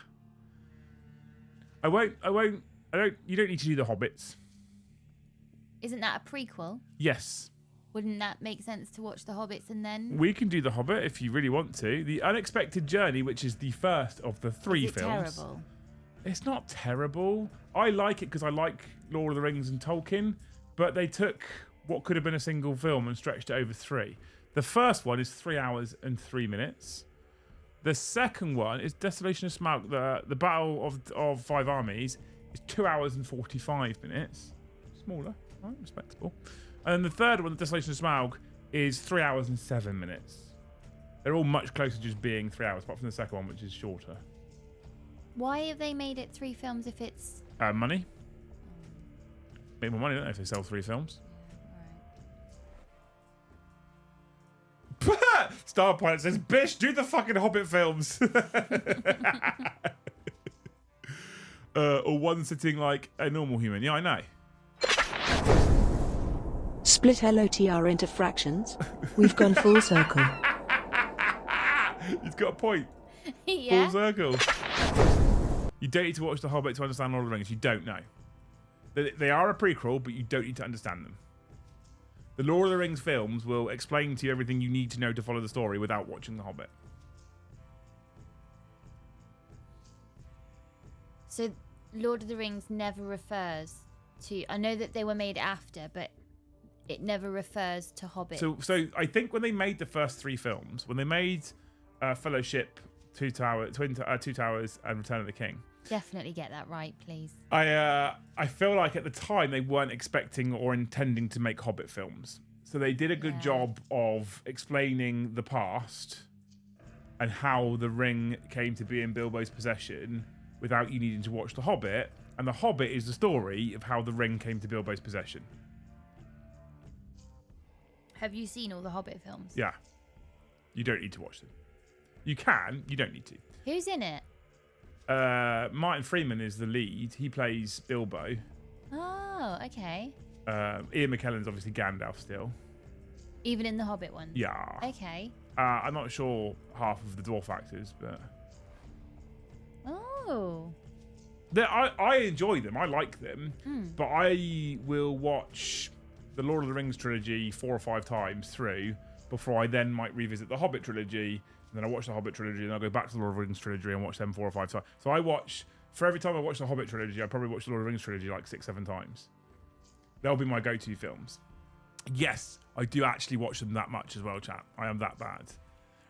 You don't need to do the Hobbits. Isn't that a prequel? Yes. Wouldn't that make sense to watch The Hobbits and then... We can do The Hobbit if you really want to. The Unexpected Journey, which is the first of the 3 films. Terrible? It's not terrible. I like it because I like Lord of the Rings and Tolkien, but they took what could have been a single film and stretched it over 3. The first one is 3 hours and 3 minutes. The second one is Desolation of Smaug, the Battle of 5 Armies, is 2 hours and 45 minutes. Smaller, right? Respectable. And then the third one, the Desolation of Smaug, is 3 hours and 7 minutes. They're all much closer to just being 3 hours, apart from the second one, which is shorter. Why have they made it 3 films if it's... Money. Make more money, don't they, if they sell 3 films? Star Pilot says, "Bish, do the fucking Hobbit films." Or one sitting like a normal human. Yeah, I know. Split LOTR into fractions. We've gone full circle. He's got a point. Yeah. Full circle. You don't need to watch The Hobbit to understand Lord of the Rings. You don't know. They are a prequel, but you don't need to understand them. The Lord of the Rings films will explain to you everything you need to know to follow the story without watching The Hobbit. So Lord of the Rings never refers to... I know that they were made after, but it never refers to Hobbit. So I think when they made the first 3 films, when they made Fellowship, Two Towers, and Return of the King... Definitely get that right, please. I feel like at the time they weren't expecting or intending to make Hobbit films. So they did a good job of explaining the past and how the ring came to be in Bilbo's possession without you needing to watch The Hobbit. And The Hobbit is the story of how the ring came to Bilbo's possession. Have you seen all the Hobbit films? Yeah. You don't need to watch them. You can, you don't need to. Who's in it? Martin Freeman is the lead. He plays Bilbo. Oh, okay. Ian McKellen's obviously Gandalf still. Even in the Hobbit ones? Yeah. Okay. I'm not sure half of the dwarf actors, but... Oh. I enjoy them. I like them. But I will watch the Lord of the Rings trilogy 4 or 5 times through before I then might revisit the Hobbit trilogy. And then I watch the Hobbit trilogy, and I'll go back to the Lord of the Rings trilogy and watch them 4 or 5 times. So I watch, for every time I watch the Hobbit trilogy, I probably watch the Lord of the Rings trilogy like 6, 7 times. They'll be my go-to films. Yes, I do actually watch them that much as well, chat. I am that bad.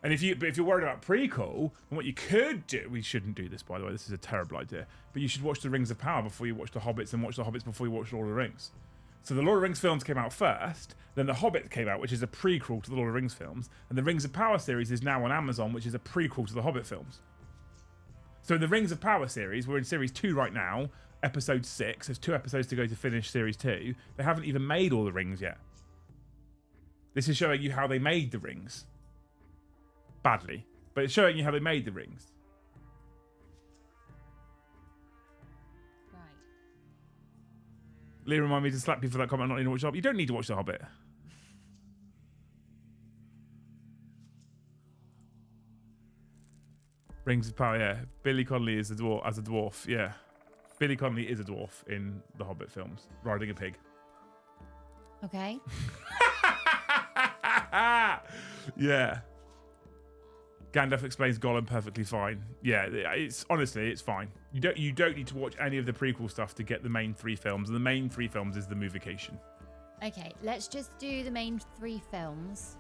And if you're worried about prequel, then what you could do, we shouldn't do this, by the way, this is a terrible idea, but you should watch the Rings of Power before you watch the Hobbits, and watch the Hobbits before you watch Lord of the Rings. So the Lord of the Rings films came out first, then the Hobbit came out, which is a prequel to the Lord of the Rings films, and the Rings of Power series is now on Amazon, which is a prequel to the Hobbit films. So in the Rings of Power series, we're in series 2 right now, episode 6, there's 2 episodes to go to finish series 2. They haven't even made all the rings yet. This is showing you how they made the rings. Badly. But it's showing you how they made the rings. Right. Lee reminded me to slap you for that comment, not need to watch The Hobbit. You don't need to watch The Hobbit. Rings of Power, yeah. Billy Connolly is a dwarf, yeah. Billy Connolly is a dwarf in the Hobbit films, riding a pig. Okay. Yeah. Gandalf explains Gollum perfectly fine. Yeah, it's honestly, it's fine. You don't need to watch any of the prequel stuff to get the main 3 films, and the main 3 films is the movication. Okay, let's just do the main 3 films.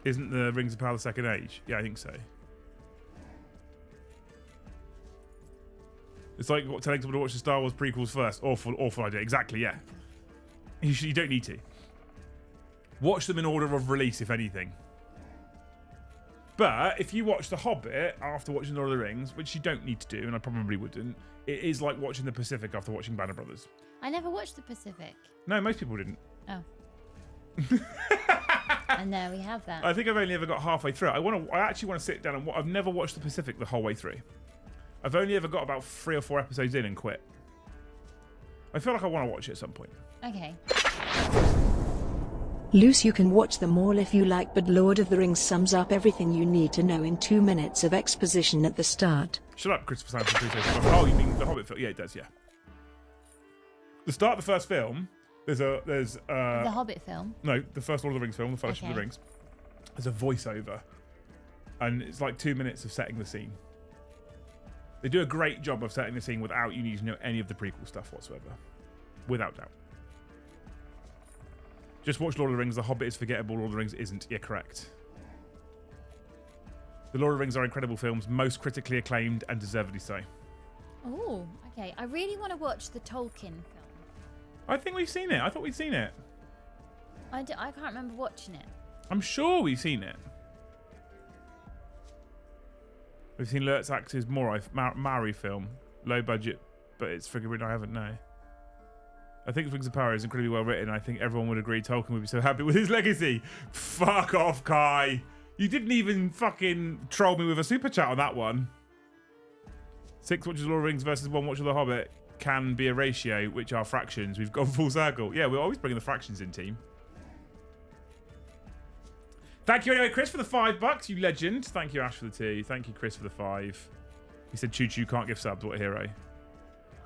Isn't the Rings of Power the Second Age? Yeah, I think so. It's like telling someone to watch the Star Wars prequels first. Awful idea. Exactly, yeah. You don't need to. Watch them in order of release, if anything. But if you watch The Hobbit after watching Lord of the Rings, which you don't need to do, and I probably wouldn't, it is like watching The Pacific after watching Band of Brothers. I never watched The Pacific. No, most people didn't. Oh. And there we have that. I think I've only ever got halfway through. I actually want to sit down and I've never watched The Pacific the whole way through. I've only ever got about 3 or 4 episodes in and quit. I feel like I want to watch it at some point. Okay. Luce, you can watch them all if you like, but Lord of the Rings sums up everything you need to know in 2 minutes of exposition at the start. Shut up, Christopher Sampson. Oh, you mean the Hobbit film? Yeah, it does, yeah. The start of the first film, there's The Hobbit film? No, the first Lord of the Rings film, The Fellowship of the Rings. There's a voiceover. And it's like 2 minutes of setting the scene. They do a great job of setting the scene without you needing to know any of the prequel stuff whatsoever. Without doubt. Just watch Lord of the Rings. The Hobbit is forgettable. Lord of the Rings isn't. Yeah, correct. The Lord of the Rings are incredible films, most critically acclaimed and deservedly so. Oh, okay. I really want to watch the Tolkien film. I think we've seen it. I thought we'd seen it. I can't remember watching it. I'm sure we've seen it. We've seen Lurtz Actor's Maori film. Low budget, but it's friggin' written. I haven't, no. I think Rings of Power is incredibly well written. I think everyone would agree Tolkien would be so happy with his legacy. Fuck off, Kai. You didn't even fucking troll me with a super chat on that one. 6 watches of Lord of the Rings versus 1 watch of The Hobbit can be a ratio, which are fractions. We've gone full circle. Yeah, we're always bringing the fractions in, team. Thank you anyway, Chris, for the $5, you legend. Thank you, Ash, for the 2. Thank you, Chris, for the 5. He said, Choo Choo can't give subs. What a hero.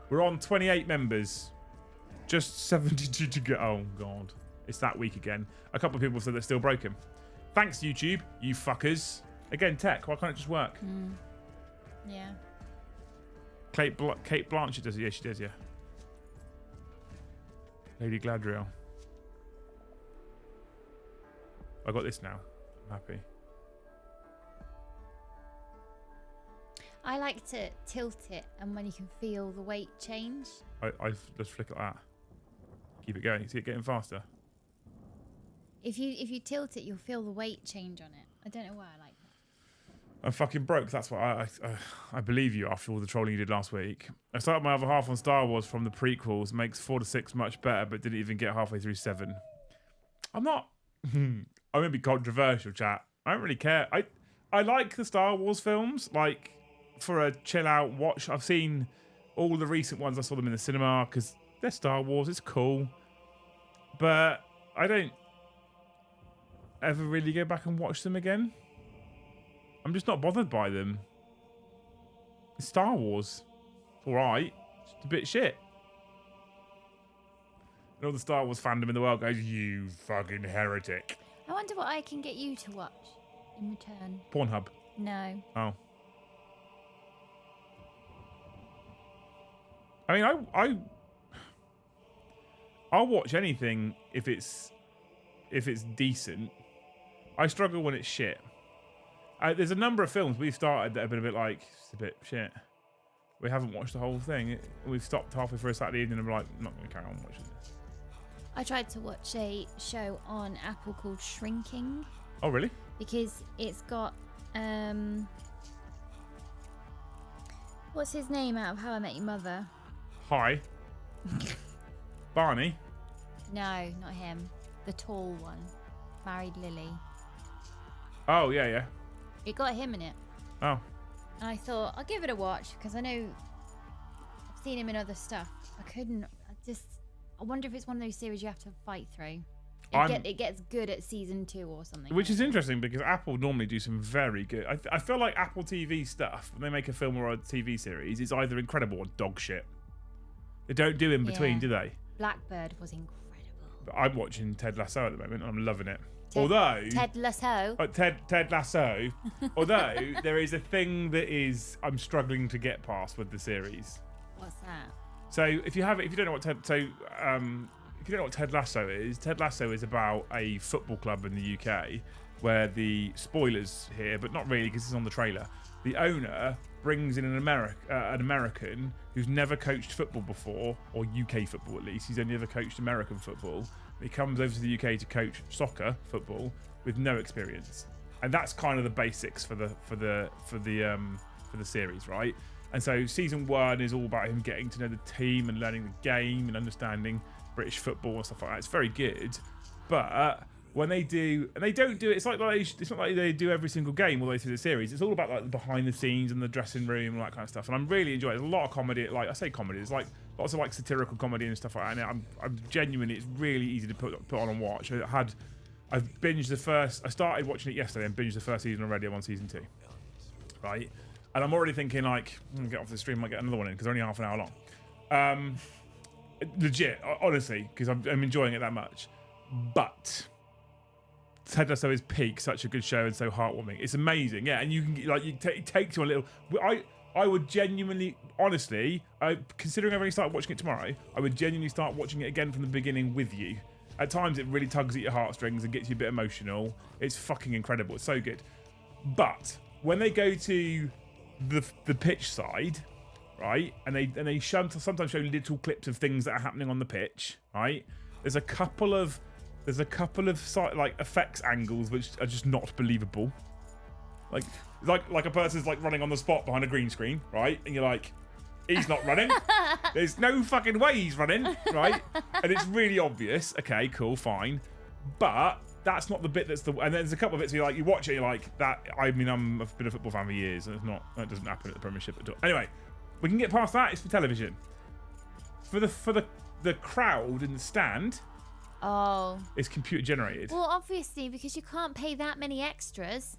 We're on 28 members. Just 72 to go. Oh, God. It's that week again. A couple of people said they're still broken. Thanks, YouTube, you fuckers. Again, tech. Why can't it just work? Yeah. Kate Blanchett does it. Yeah, she does, yeah. Lady Gladriel. I got this now. I'm happy. I like to tilt it, and when you can feel the weight change. I've just flick it like that. Keep it going. See it getting faster. If you tilt it, you'll feel the weight change on it. I don't know why I like that. I'm fucking broke. That's why I believe you after all the trolling you did last week. I started my other half on Star Wars from the prequels. Makes 4 to 6 much better, but didn't even get halfway through 7. I'm not. I'm gonna be controversial, chat. I don't really care. I like the Star Wars films, like for a chill out watch. I've seen all the recent ones. I saw them in the cinema because they're Star Wars. It's cool, but I don't ever really go back and watch them again. I'm just not bothered by them. It's Star Wars. It's alright. It's a bit shit. And all the Star Wars fandom in the world goes, you fucking heretic. I wonder what I can get you to watch in return. Pornhub. No. Oh. I mean, I'll watch anything if it's decent. I struggle when it's shit. There's a number of films we've started that have been a bit like, it's a bit shit. We haven't watched the whole thing. We've stopped halfway through a Saturday evening and we're like, I'm not going to carry on watching this. I tried to watch a show on Apple called Shrinking. Oh, really? Because it's got, what's his name out of How I Met Your Mother? Hi. Barney? No, not him. The tall one. Married Lily. Oh, yeah, yeah. It got him in it. Oh. And I thought, I'll give it a watch because I know I've seen him in other stuff. I wonder if it's one of those series you have to fight through. It gets good at season 2 or something. Which is interesting because Apple normally do some very good. I feel like Apple TV stuff, when they make a film or a TV series, it's either incredible or dog shit. They don't do in between, do they? Blackbird was incredible. But I'm watching Ted Lasso at the moment and I'm loving it. Ted Lasso. Ted Lasso. Although there is a thing that I'm struggling to get past with the series. What's that? So if you don't know what Ted Lasso is about a football club in the UK where the spoilers here, but not really because it's on the trailer. The owner brings in an American who's never coached football before, or UK football at least. He's only ever coached American football. He comes over to the UK to coach soccer football with no experience, and that's kind of the basics for the series, right? And so season 1 is all about him getting to know the team and learning the game and understanding British football and stuff like that. It's very good, but when they do, and they don't do it, it's not like they do every single game all the way through the series. It's all about like the behind the scenes and the dressing room and all that kind of stuff. And I'm really enjoying it. There's a lot of comedy. Like I say, comedy. There's like lots of like satirical comedy and stuff like that. And I'm genuinely, it's really easy to put on and watch. I've binged the first. I started watching it yesterday and binged the first season already. I'm on season 2, right? And I'm already thinking like, get off the stream, might get another one in because they're only half an hour long. Legit, honestly, because I'm enjoying it that much. But Ted Lasso is peak, such a good show and so heartwarming. It's amazing, yeah. And you can like it takes you a little. I would genuinely, honestly, considering I've only started watching it tomorrow, I would genuinely start watching it again from the beginning with you. At times, it really tugs at your heartstrings and gets you a bit emotional. It's fucking incredible. It's so good. But when they go to the pitch side, right, and they sometimes show little clips of things that are happening on the pitch, right? There's a couple of like effects angles which are just not believable. Like a person's like running on the spot behind a green screen, right? And you're like, he's not running. There's no fucking way he's running, right? And it's really obvious. Okay, cool, fine. But that's not the bit that's the. And there's a couple of bits where you like you watch it, you're like that. I mean, I've been a football fan for years, and that doesn't happen at the Premiership at all. Anyway, we can get past that. It's for television. For the crowd in the stand. Oh. It's computer generated. Well, obviously, because you can't pay that many extras.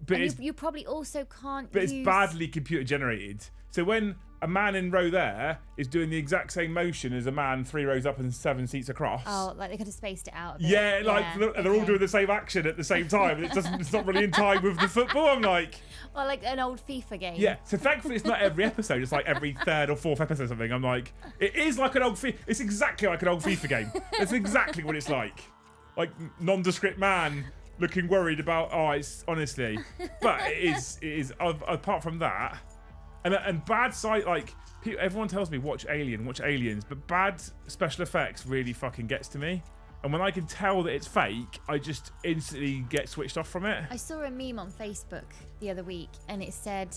But you probably also can't. But it's badly computer generated. So when a man in row there is doing the exact same motion as a man 3 rows up and 7 seats across. Oh, like they could have spaced it out a bit. Yeah, like they're all doing the same action at the same time. It's not really in time with the football. I'm like, well, like an old FIFA game. Yeah. So thankfully it's not every episode. It's like every 3rd or 4th episode or something. I'm like, it is like an old FIFA. It's exactly like an old FIFA game. It's exactly what it's like. Like nondescript man looking worried about. Oh, it's honestly, but it is. Apart from that. And bad sight, like everyone tells me watch Aliens, but bad special effects really fucking gets to me. And when I can tell that it's fake, I just instantly get switched off from it. I saw a meme on Facebook the other week, and it said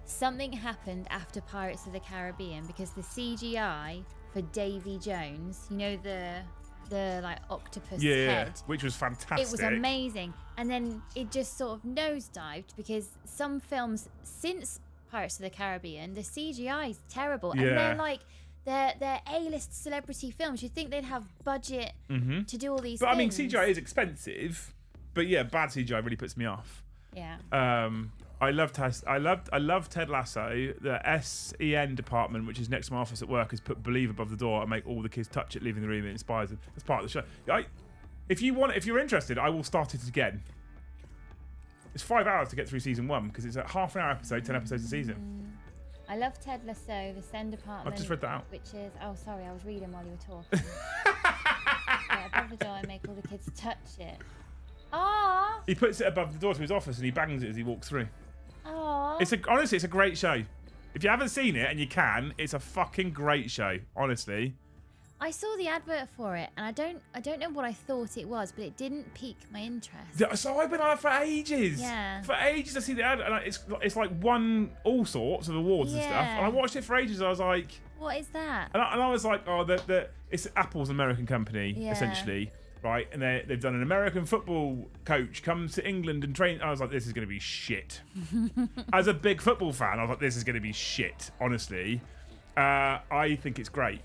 something happened after Pirates of the Caribbean because the CGI for Davy Jones, you know the like octopus head, which was fantastic. It was amazing, and then it just sort of nosedived because some films since Pirates of the Caribbean, the CGI is terrible, and they're like they're A-list celebrity films. You'd think they'd have budget to do all these things. I mean, CGI is expensive, but yeah, bad CGI really puts me off. Yeah. I love Ted Lasso. The SEN department, which is next to my office at work, has put Believe above the door and make all the kids touch it, leaving the room. It inspires them. That's part of the show. If you're interested, I will start it again. It's 5 hours to get through season 1 because it's a half an hour episode, 10 episodes a season. I love Ted Lasso, the SEN department. I've just read that out. Which is, oh, sorry, I was reading while you were talking. Yeah, above the door and make all the kids touch it. Aww. He puts it above the door to his office and he bangs it as he walks through. Aww. Honestly, it's a great show. If you haven't seen it and you can, it's a fucking great show. Honestly. I saw the advert for it, and I don't know what I thought it was, but it didn't pique my interest. So I've been on it for ages. Yeah. For ages, I see the ad, and it's like won all sorts of awards and stuff. And I watched it for ages. And I was like, what is that? And I was like, oh, it's Apple's American company essentially, right? And they've done an American football coach comes to England and train. I was like, this is going to be shit. As a big football fan, I was like, this is going to be shit. Honestly, I think it's great.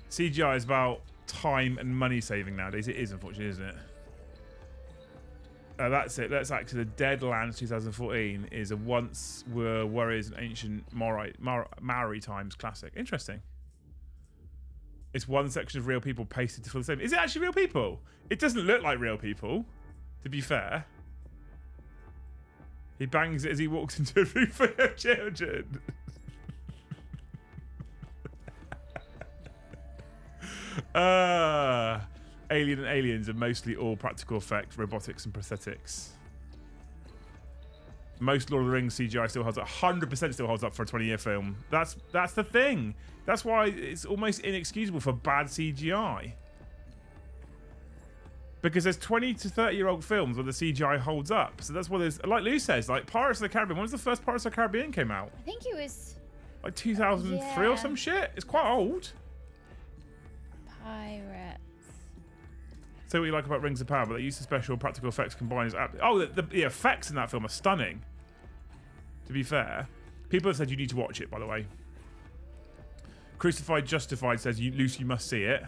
CGI is about time and money saving nowadays. It is, unfortunately, isn't it? That's it. That's actually the Deadlands 2014 is a once were warriors and ancient Maori times classic. Interesting. It's one section of real people pasted to fill the same. Is it actually real people? It doesn't look like real people, to be fair. He bangs it as he walks into a room full of children. Alien and Aliens are mostly all practical effects, robotics and prosthetics. Most Lord of the Rings CGI still holds up. 100% still holds up for a 20-year film. That's the thing. That's why it's almost inexcusable for bad CGI. Because there's 20 to 30-year-old films where the CGI holds up. So that's why there's, like Lou says, like Pirates of the Caribbean. When was the first Pirates of the Caribbean came out? I think it was Like 2003 or some shit? It's quite old. Pirates. So what you like about Rings of Power, but they use the special practical effects combined. The effects in that film are stunning. To be fair, people have said you need to watch it. By the way, Crucified Justified says Luce, you must see it.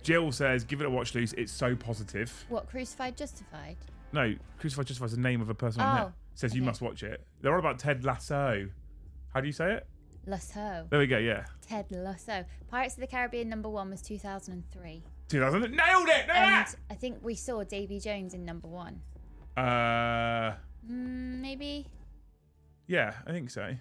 Jill says give it a watch, Luce. It's so positive. What, Crucified Justified? No, Crucified Justified is the name of a person on there. Says you must watch it. They're all about Ted Lasso. How do you say it? Lasso. There we go. Yeah. Ted Lasso. Pirates of the Caribbean #1 was 2003. 2000. Nailed it. And I think we saw Davy Jones in #1. Maybe. Yeah, I think so.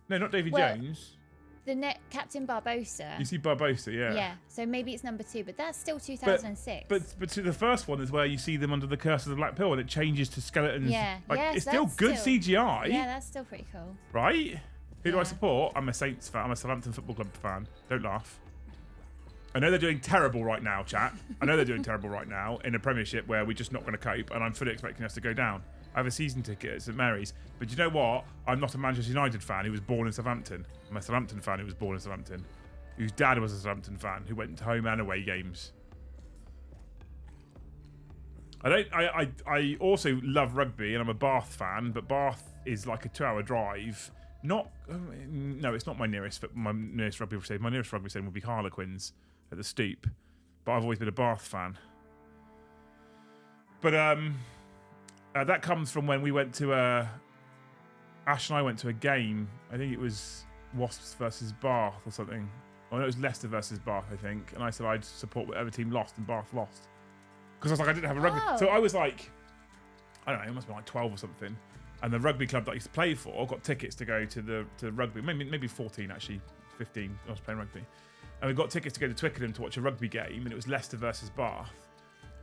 No, not Davy Well, Jones. The Captain Barbossa. You see Barbossa, yeah. Yeah, so maybe it's #2, but that's still 2006. But to the first one is where you see them under the curse of the Black Pill and it changes to skeletons. Yeah, like, yes, it's still that's good CGI. Yeah, that's still pretty cool. Right? Who do I Yeah. support? I'm a Saints fan. I'm a Southampton Football Club fan. Don't laugh. I know they're doing terrible right now, chat. I know they're doing terrible right now in a Premiership where we're just not going to cope, and I'm fully expecting us to go down. I have a season ticket at St Mary's, but you know what? I'm not a Manchester United fan who was born in Southampton. I'm a Southampton fan who was born in Southampton, whose dad was a Southampton fan who went to home and away games. I also love rugby, and I'm a Bath fan, but Bath is like a 2-hour drive. No, it's not my nearest rugby stadium. My nearest rugby stadium would be Harlequins at the Stoop, but I've always been a Bath fan. But that comes from when we went to Ash and I went to a game. I think it was Wasps versus Bath or something. Oh no, it was Leicester versus Bath, I think. And I said I'd support whatever team lost, and Bath lost. Because I was like, I didn't have a rugby. Oh. So I was like, I don't know, it must have been like 12 or something. And the rugby club that I used to play for got tickets to go to rugby. Maybe 14 actually, 15. I was playing rugby. And we got tickets to go to Twickenham to watch a rugby game, and it was Leicester versus Bath.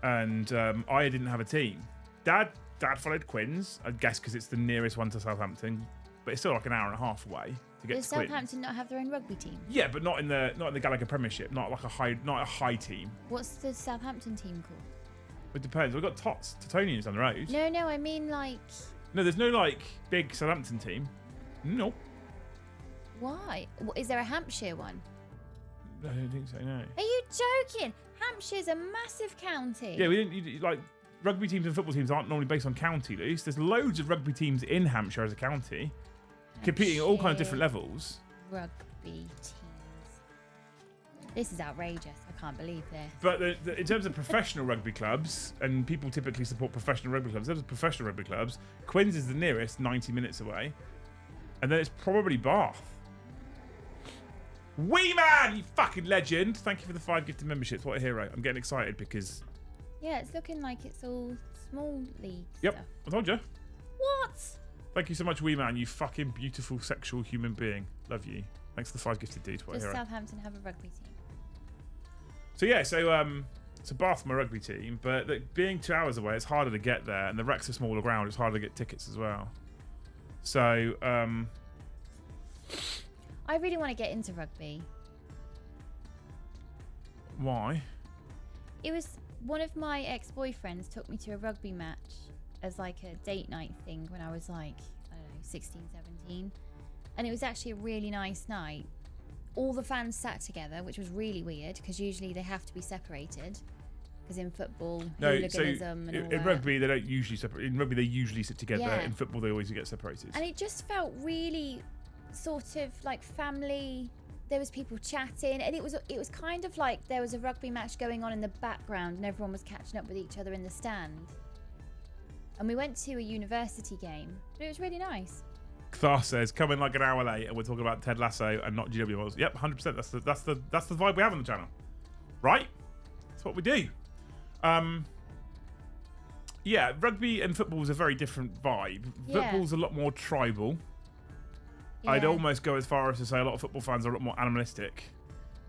And I didn't have a team. Dad followed Quins, I guess because it's the nearest one to Southampton, but it's still like an hour and a half away to get Does to Quins. Southampton not have their own rugby team? Yeah, but not in the Gallagher Premiership, not a high team. What's the Southampton team called? It depends. We've got Totonians down the road. No, I mean like... No, there's no like big Southampton team. No. Why? Is there a Hampshire one? I don't think so, no. Are you joking? Hampshire's a massive county. Yeah, we didn't like rugby teams and football teams aren't normally based on county, Luce. There's loads of rugby teams in Hampshire as a county, competing at all kinds of different levels. Rugby teams. This is outrageous. I can't believe this. But in terms of professional rugby clubs, and people typically support professional rugby clubs, in terms of professional rugby clubs, Quins is the nearest, 90 minutes away. And then it's probably Bath. Wee man, you fucking legend. Thank you for the 5 gifted memberships. What a hero. I'm getting excited because... Yeah, it's looking like it's all small league Yep, stuff. I told you. What? Thank you so much, Wee man, you fucking beautiful sexual human being. Love you. Thanks for the 5 gifted dudes. What a Does hero. Southampton have a rugby team? So yeah, so Bath my rugby team, but being 2 hours away, it's harder to get there, and the Rex are smaller ground. It's harder to get tickets as well. So I really want to get into rugby. why? It was one of my ex-boyfriends took me to a rugby match as like a date night thing when I was like, I don't know, 16, 17. And it was actually a really nice night. All the fans sat together, which was really weird because usually they have to be separated. Because in football, hooliganism and all in that. rugby they don't usually separate. In rugby they usually sit together. Yeah. In football they always get separated. And it just felt really sort of like family. There was people chatting, and it was kind of like there was a rugby match going on in the background, and everyone was catching up with each other in the stand. And we went to a university game, but it was really nice. Thar says, come in like an hour late, and we're talking about Ted Lasso and not GW models. Yep, 100%. That's the vibe we have on the channel, right? That's what we do. Yeah, rugby and football is a very different vibe. Yeah. Football's a lot more tribal. Yeah. I'd almost go as far as to say a lot of football fans are a lot more animalistic.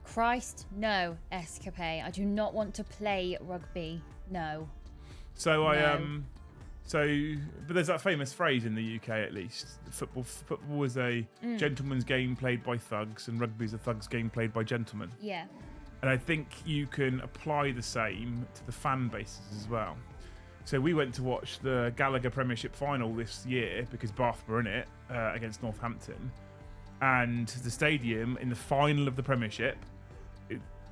Christ, no, escapade. I do not want to play rugby. No. So No. So, but there's that famous phrase in the UK, at least. Football is a gentleman's game played by thugs, and rugby is a thug's game played by gentlemen. Yeah. And I think you can apply the same to the fan bases as well. So we went to watch the Gallagher Premiership final this year because Bath were in it against Southampton. And the stadium in the final of the Premiership,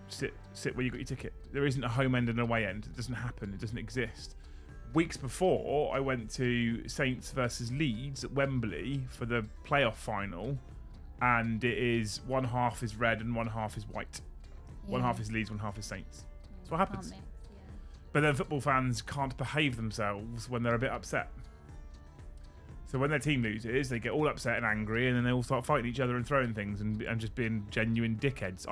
sit where you got your ticket. There isn't a home end and away end. It doesn't happen. It doesn't exist. Weeks before, I went to Saints versus Leeds at Wembley for the playoff final. And it is one half is red and one half is white. Yeah. One half is Leeds, one half is Saints. That's what happens. But then football fans can't behave themselves when they're a bit upset. So when their team loses, they get all upset and angry, and then they all start fighting each other and throwing things and just being genuine dickheads.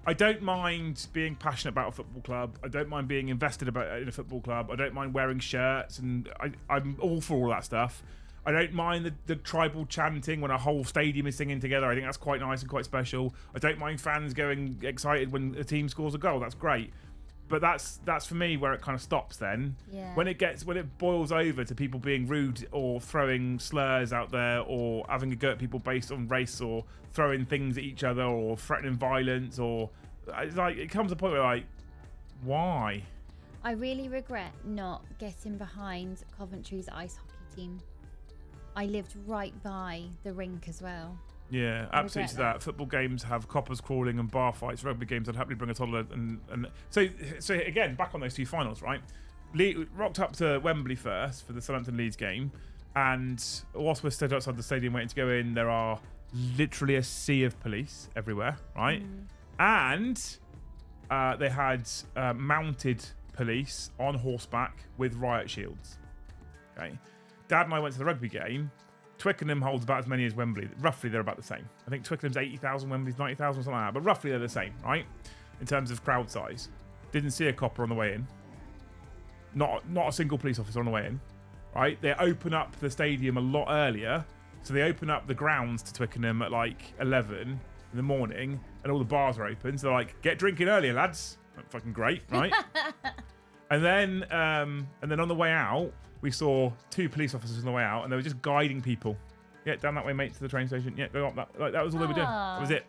I don't mind being passionate about a football club. I don't mind being invested in a football club. I don't mind wearing shirts, and I'm all for all that stuff. I don't mind the tribal chanting when a whole stadium is singing together. I think that's quite nice and quite special. I don't mind fans going excited when a team scores a goal. That's great. But that's for me where it kind of stops then. Yeah. When it boils over to people being rude or throwing slurs out there or having a go at people based on race or throwing things at each other or threatening violence, or it's like it comes to a point where like, why? I really regret not getting behind Coventry's ice hockey team. I lived right by the rink as well. Yeah, absolutely that. Football games have coppers crawling and bar fights. Rugby games I'd happily bring a toddler and so again, back on those two finals, right? Rocked up to Wembley first for the Southampton Leeds game, and whilst we're stood outside the stadium waiting to go in, there are literally a sea of police everywhere, right? And they had mounted police on horseback with riot shields. Okay, Dad and I went to the rugby game. Twickenham holds about as many as Wembley. Roughly, they're about the same. I think Twickenham's 80,000, Wembley's 90,000, something like that. But roughly, they're the same, right? In terms of crowd size. Didn't see a copper on the way in. Not a single police officer on the way in, right? They open up the stadium a lot earlier. So they open up the grounds to Twickenham at like 11 in the morning, and all the bars are open. So they're like, get drinking earlier, lads. Fucking great, right? And then on the way out, we saw two police officers on the way out, and they were just guiding people. Yeah, down that way, mate, to the train station. Yeah, go up that. Like, that was all they were doing. That was it.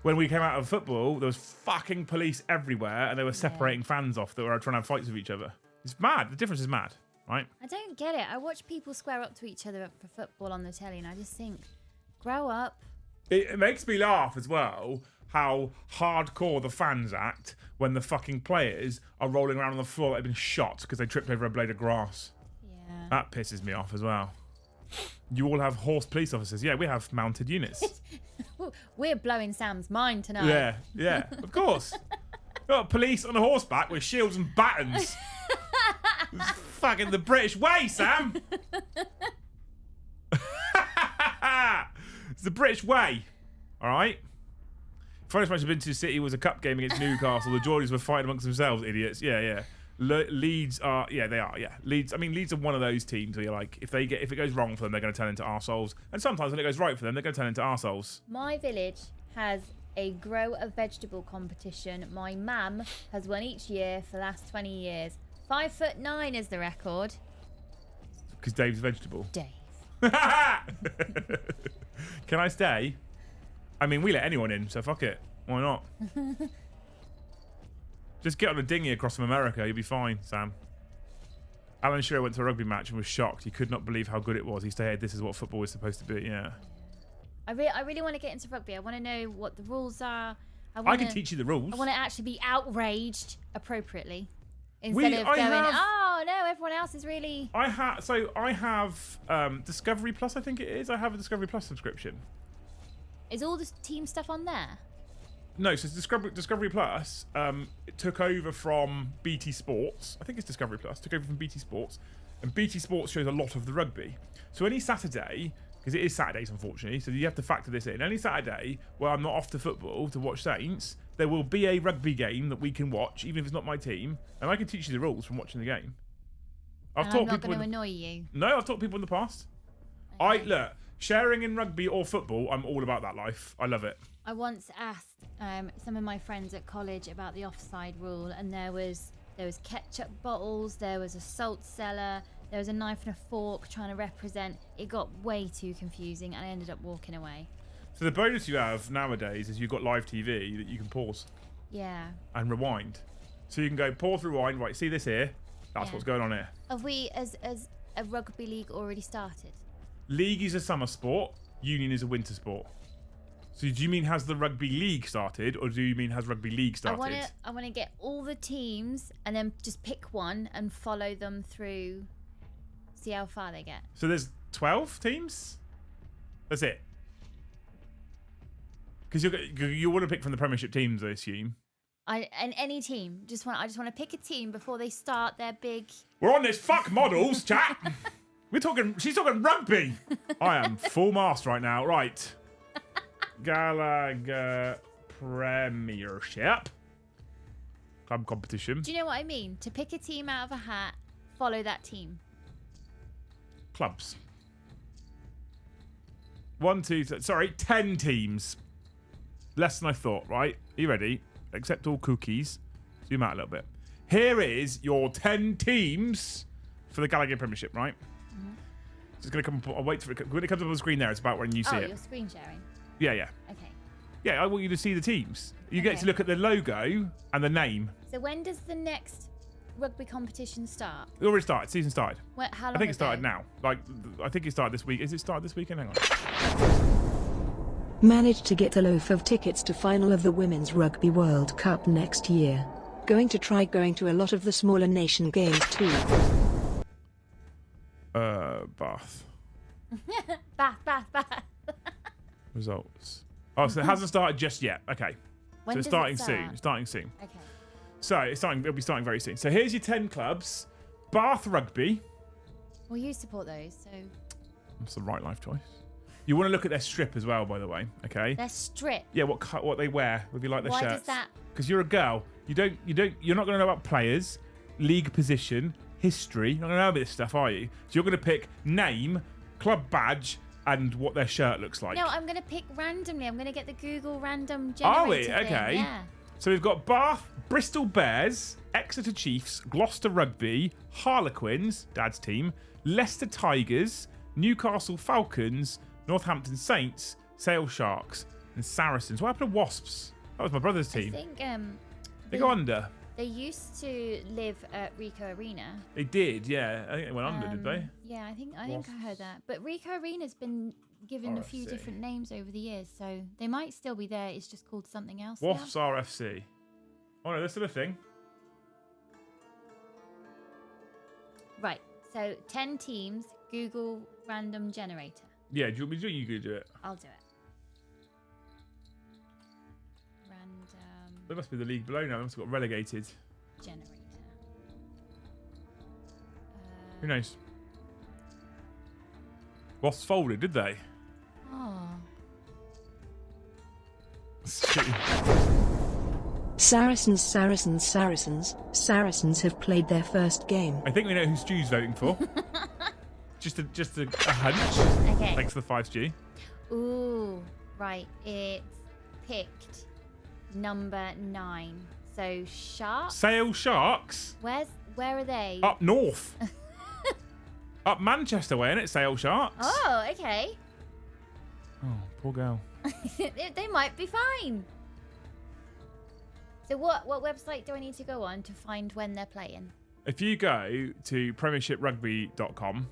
When we came out of football, there was fucking police everywhere, and they were separating fans off that were trying to have fights with each other. It's mad. The difference is mad, right? I don't get it. I watch people square up to each other for football on the telly, and I just think, grow up. It makes me laugh as well how hardcore the fans act when the fucking players are rolling around on the floor that have been shot because they tripped over a blade of grass. Yeah. That pisses me off as well. You all have horse police officers. Yeah, we have mounted units. We're blowing Sam's mind tonight. Yeah, of course. Got police on a horseback with shields and batons. It's fucking the British way, Sam. It's the British way. All right? Finest match I've been to the City was a cup game against Newcastle. The Geordies were fighting amongst themselves, idiots. Yeah. Leeds are, they are. Leeds are one of those teams where you're like, if it goes wrong for them, they're going to turn into arseholes. And sometimes when it goes right for them, they're going to turn into arseholes. My village has a grow a vegetable competition. My mum has won each year for the last 20 years. 5'9" is the record. Because Dave's vegetable. Dave. Can I stay? I mean, we let anyone in, so fuck it. Why not? Just get on a dinghy across from America. You'll be fine, Sam. Alan Shearer went to a rugby match and was shocked. He could not believe how good it was. He stated, this is what football is supposed to be. Yeah. I really want to get into rugby. I want to know what the rules are. I can teach you the rules. I want to actually be outraged appropriately. Instead of going, oh, no, everyone else is really... I have Discovery Plus, I think it is. I have a Discovery Plus subscription. Is all the team stuff on there? No, so Discovery Plus it took over from BT Sports. I think it's Discovery Plus. Took over from BT Sports. And BT Sports shows a lot of the rugby. So any Saturday, because it is Saturdays, unfortunately, so you have to factor this in. Any Saturday where I'm not off to football to watch Saints, there will be a rugby game that we can watch, even if it's not my team. And I can teach you the rules from watching the game. I'm not going to annoy you. No, I've taught people in the past. Okay. Look, sharing in rugby or football, I'm all about that life. I love it. I once asked some of my friends at college about the offside rule, and there was there was ketchup bottles, there was a salt cellar, there was a knife and a fork trying to represent. It got way too confusing, and I ended up walking away. So the bonus you have nowadays is you've got live TV that you can pause Yeah. and rewind. So you can go pause, rewind. Right, see this here? That's Yeah. what's going on here. Have we, as a rugby league, already started? League is a summer sport. Union is a winter sport. So do you mean has the rugby league started, or do you mean has rugby league started? I want to get all the teams and then just pick one and follow them through. See how far they get. So there's 12 teams. That's it. Because you want to pick from the Premiership teams, I assume. And any team. I just want to pick a team before they start their big. We're on this fuck models chat. She's talking rugby. I am full mast right now. Right. Gallagher Premiership club competition. Do you know what I mean? To pick a team out of a hat, follow that team. Clubs. 1, 2, 3, sorry, 10 teams. Less than I thought, right? Are you ready? Accept all cookies. Zoom out a little bit. Here is your 10 teams for the Gallagher Premiership, right? Mm-hmm. It's going to come. I'll wait for it. When it comes up on the screen there, it's about when you see it. You're screen sharing. Yeah, yeah. Okay. Yeah, I want you to see the teams. You get to look at the logo and the name. So when does the next rugby competition start? It already started. Season started. How long I think it ago? started now. Like, I think it started this week. Is it started this weekend? Hang on. Managed to get a loaf of tickets to final of the Women's Rugby World Cup next year. Going to try going to a lot of the smaller nation games too. Bath. Bath. Results. Oh, so it hasn't started just yet. Okay. When so it's does starting it start? soon. It's starting soon. Okay. So it'll be starting very soon. So here's your 10 clubs. Bath Rugby. Well, you support those, so. That's the right life choice. You want to look at their strip as well, by the way. Okay. Their strip. Yeah, what they wear. If you like their Why shirts. does that? Because you're a girl. You're not going to know about players, league position, history. You're not going to know about this stuff, are you? So you're going to pick name, club badge, and what their shirt looks like. No, I'm going to pick randomly. I'm going to get the Google random Are we? generator thing. Okay. Yeah. So we've got Bath, Bristol Bears, Exeter Chiefs, Gloucester Rugby, Harlequins, Dad's team, Leicester Tigers, Newcastle Falcons, Northampton Saints, Sale Sharks, and Saracens. What happened to Wasps? That was my brother's team. I think They go under. They used to live at Ricoh Arena. They did, yeah. I think they went under, did they? Yeah, I think I heard that. But Ricoh Arena's been given a few RFC. different names over the years, so they might still be there. It's just called something else. Wasps RFC. Oh no, that's still a thing. Right. So 10 teams. Google random generator. Yeah, do you want me to do it? You could do it. I'll do it. Random They must be the league below now. They must have got relegated. generator. Who knows? Wasps folded, did they? Oh. Saracens have played their first game. I think we know who Stu's voting for. just a hunch. Okay. Thanks for the 5 Stu. Ooh. Right. It's picked number 9. So Sharks. Sale Sharks Where are they? up north. Up Manchester way, innit? Sale Sharks. Oh, okay. Oh, poor girl. They might be fine. So what website do I need to go on to find when they're playing? If you go to premiershiprugby.com.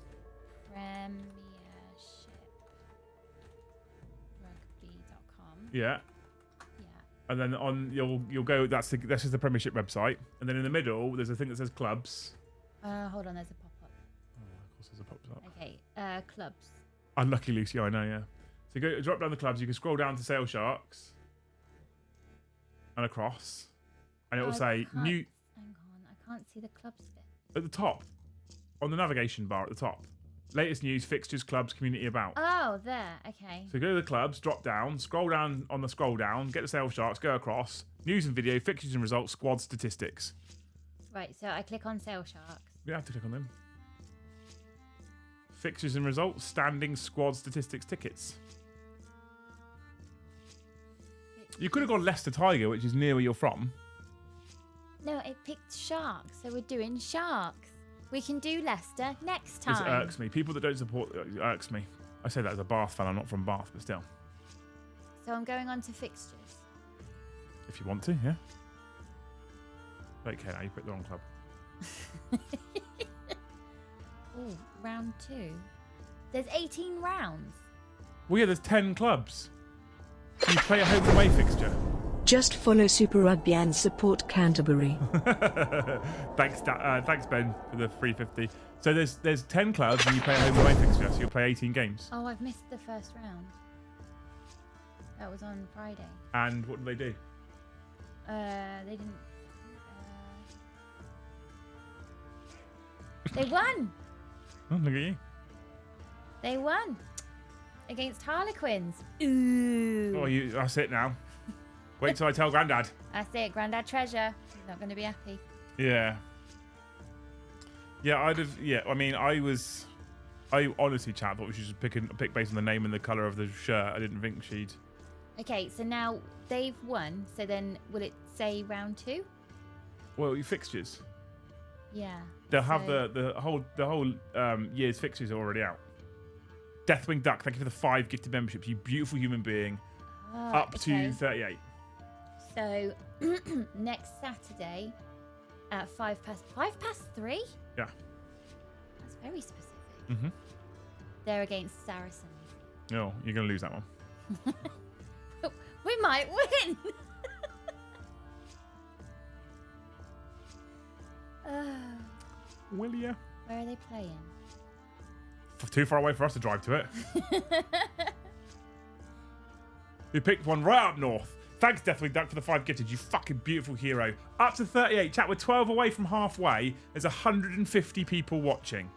Premiershiprugby.com. Yeah. Yeah. And then you'll go. That's just the Premiership website. And then in the middle, there's a thing that says clubs. Hold on, there's a pop-up. Oh, of course, there's a pops up. Okay. Clubs. Unlucky Lucy, I know. Yeah. So go drop down the clubs. You can scroll down to Sale Sharks and across, and it will say new Hang on, I can't see the clubs bit. at the top on the navigation bar at the top. Latest news, fixtures, clubs, community about. Oh, there. Okay. So go to the clubs, drop down, scroll down on the scroll down, get the Sale Sharks, go across, news and video, fixtures and results, squad statistics. Right, so I click on Sale Sharks. You have to click on them. Fixtures and results, standings, squad statistics, tickets. You could have gone Leicester Tiger, which is near where you're from. No, it picked Sharks, so we're doing Sharks. We can do Leicester next time. This irks me. People that don't support it irks me. I say that as a Bath fan. I'm not from Bath, but still. So I'm going on to fixtures. If you want to, yeah. Okay, now you picked the wrong club. Oh, round 2. There's 18 rounds. Well, yeah, there's 10 clubs. So you play a home and away fixture. Just follow Super Rugby and support Canterbury. Thanks, Ben, for the 350. So there's 10 clubs and you play a home and away fixture, so you'll play 18 games. Oh, I've missed the first round. That was on Friday. And what did they do? They didn't. They won. Oh, look at you. They won against Harlequins. Ooh. Oh, that's it now. Wait till I tell Grandad. That's it, Grandad Treasure. He's not going to be happy. Yeah. Yeah, I'd have. Yeah, I mean, I honestly, chat, thought we should just pick based on the name and the colour of the shirt. I didn't think she'd. Okay, so now they've won. So then, will it say round 2? Well, your fixtures. Yeah. They'll have the whole year's fixtures already out. Deathwing Duck, thank you for the 5 gifted memberships. You beautiful human being. Up to 38. So next Saturday at 3. Yeah. That's very specific. Mm-hmm. They're against Saracens. No, you're gonna lose that one. We might win. Will ya? Where are they playing? Too far away for us to drive to it. We picked one right up north. Thanks, Deathwing Duck, for the 5 gifted. You fucking beautiful hero. Up to 38. Chat, we're 12 away from halfway. There's 150 people watching.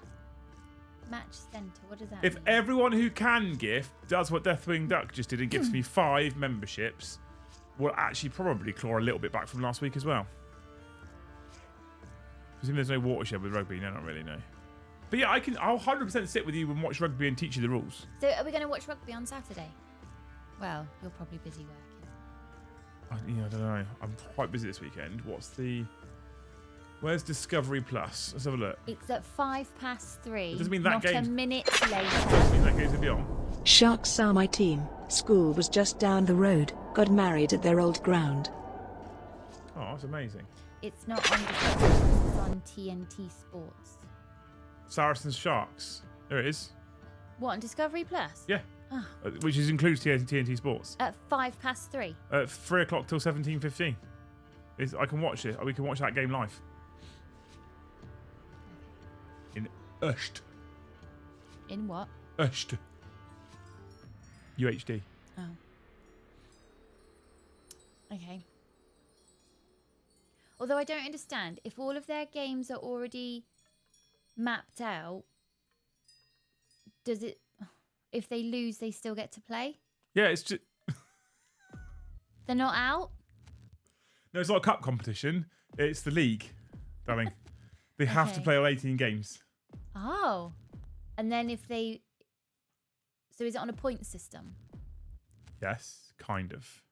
Match centre. What does that If mean? everyone who can gift does what Deathwing Duck just did and gives me 5 memberships, we'll actually probably claw a little bit back from last week as well. Presume there's no watershed with rugby. No, not really, no. But yeah, I'll 100% sit with you and watch rugby and teach you the rules. So are we going to watch rugby on Saturday? Well, you're probably busy working. I don't know. I'm quite busy this weekend. Where's Discovery Plus? Let's have a look. It's at 3:05. It doesn't mean that not game's- a minute Doesn't later. mean that game's gonna be on. Sharks are my team. School was just down the road. Got married at their old ground. Oh, that's amazing. It's not on Discovery, it's on TNT Sports. Saracens Sharks. There it is. What, on Discovery Plus? Yeah. Ah. Which includes TNT Sports. At 3:05. 3 o'clock till 17:15. I can watch it. We can watch that game live. In UHD. In what? UHD. UHD. Oh. Okay. Although I don't understand, if all of their games are already mapped out, does it... If they lose, they still get to play? Yeah, it's just... They're not out? No, it's not a cup competition. It's the league, darling. They have to Okay. play all 18 games. Oh. And then if they... So is it on a point system? Yes, kind of.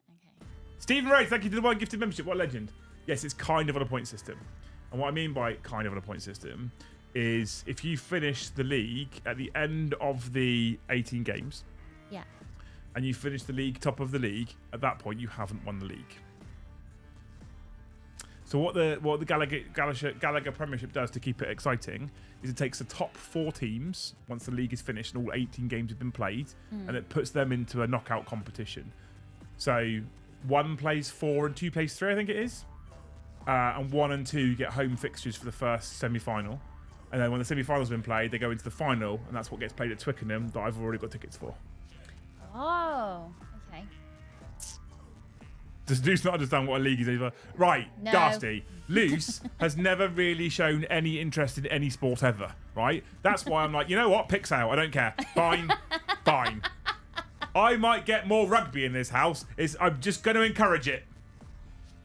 Okay. Stephen Rhodes, thank you to the 1 gifted membership. What a legend. Yes, it's kind of on a point system. And what I mean by kind of on a point system is if you finish the league at the end of the 18 games, Yeah. and you finish the league top of the league, at that point you haven't won the league. So what the Gallagher Premiership does to keep it exciting is it takes the top 4 teams once the league is finished and all 18 games have been played, and it puts them into a knockout competition. So 1 plays 4 and 2 plays 3, I think it is. And 1 and 2 get home fixtures for the first semi-final. And then when the semi-final's been played, they go into the final, and that's what gets played at Twickenham that I've already got tickets for. Oh, okay. Does Luce not understand what a league is either? Right, No. Ghasty. Luce has never really shown any interest in any sport ever, right? That's why I'm like, you know what? Pick sale. I don't care. Fine. Fine. I might get more rugby in this house. I'm just going to encourage it.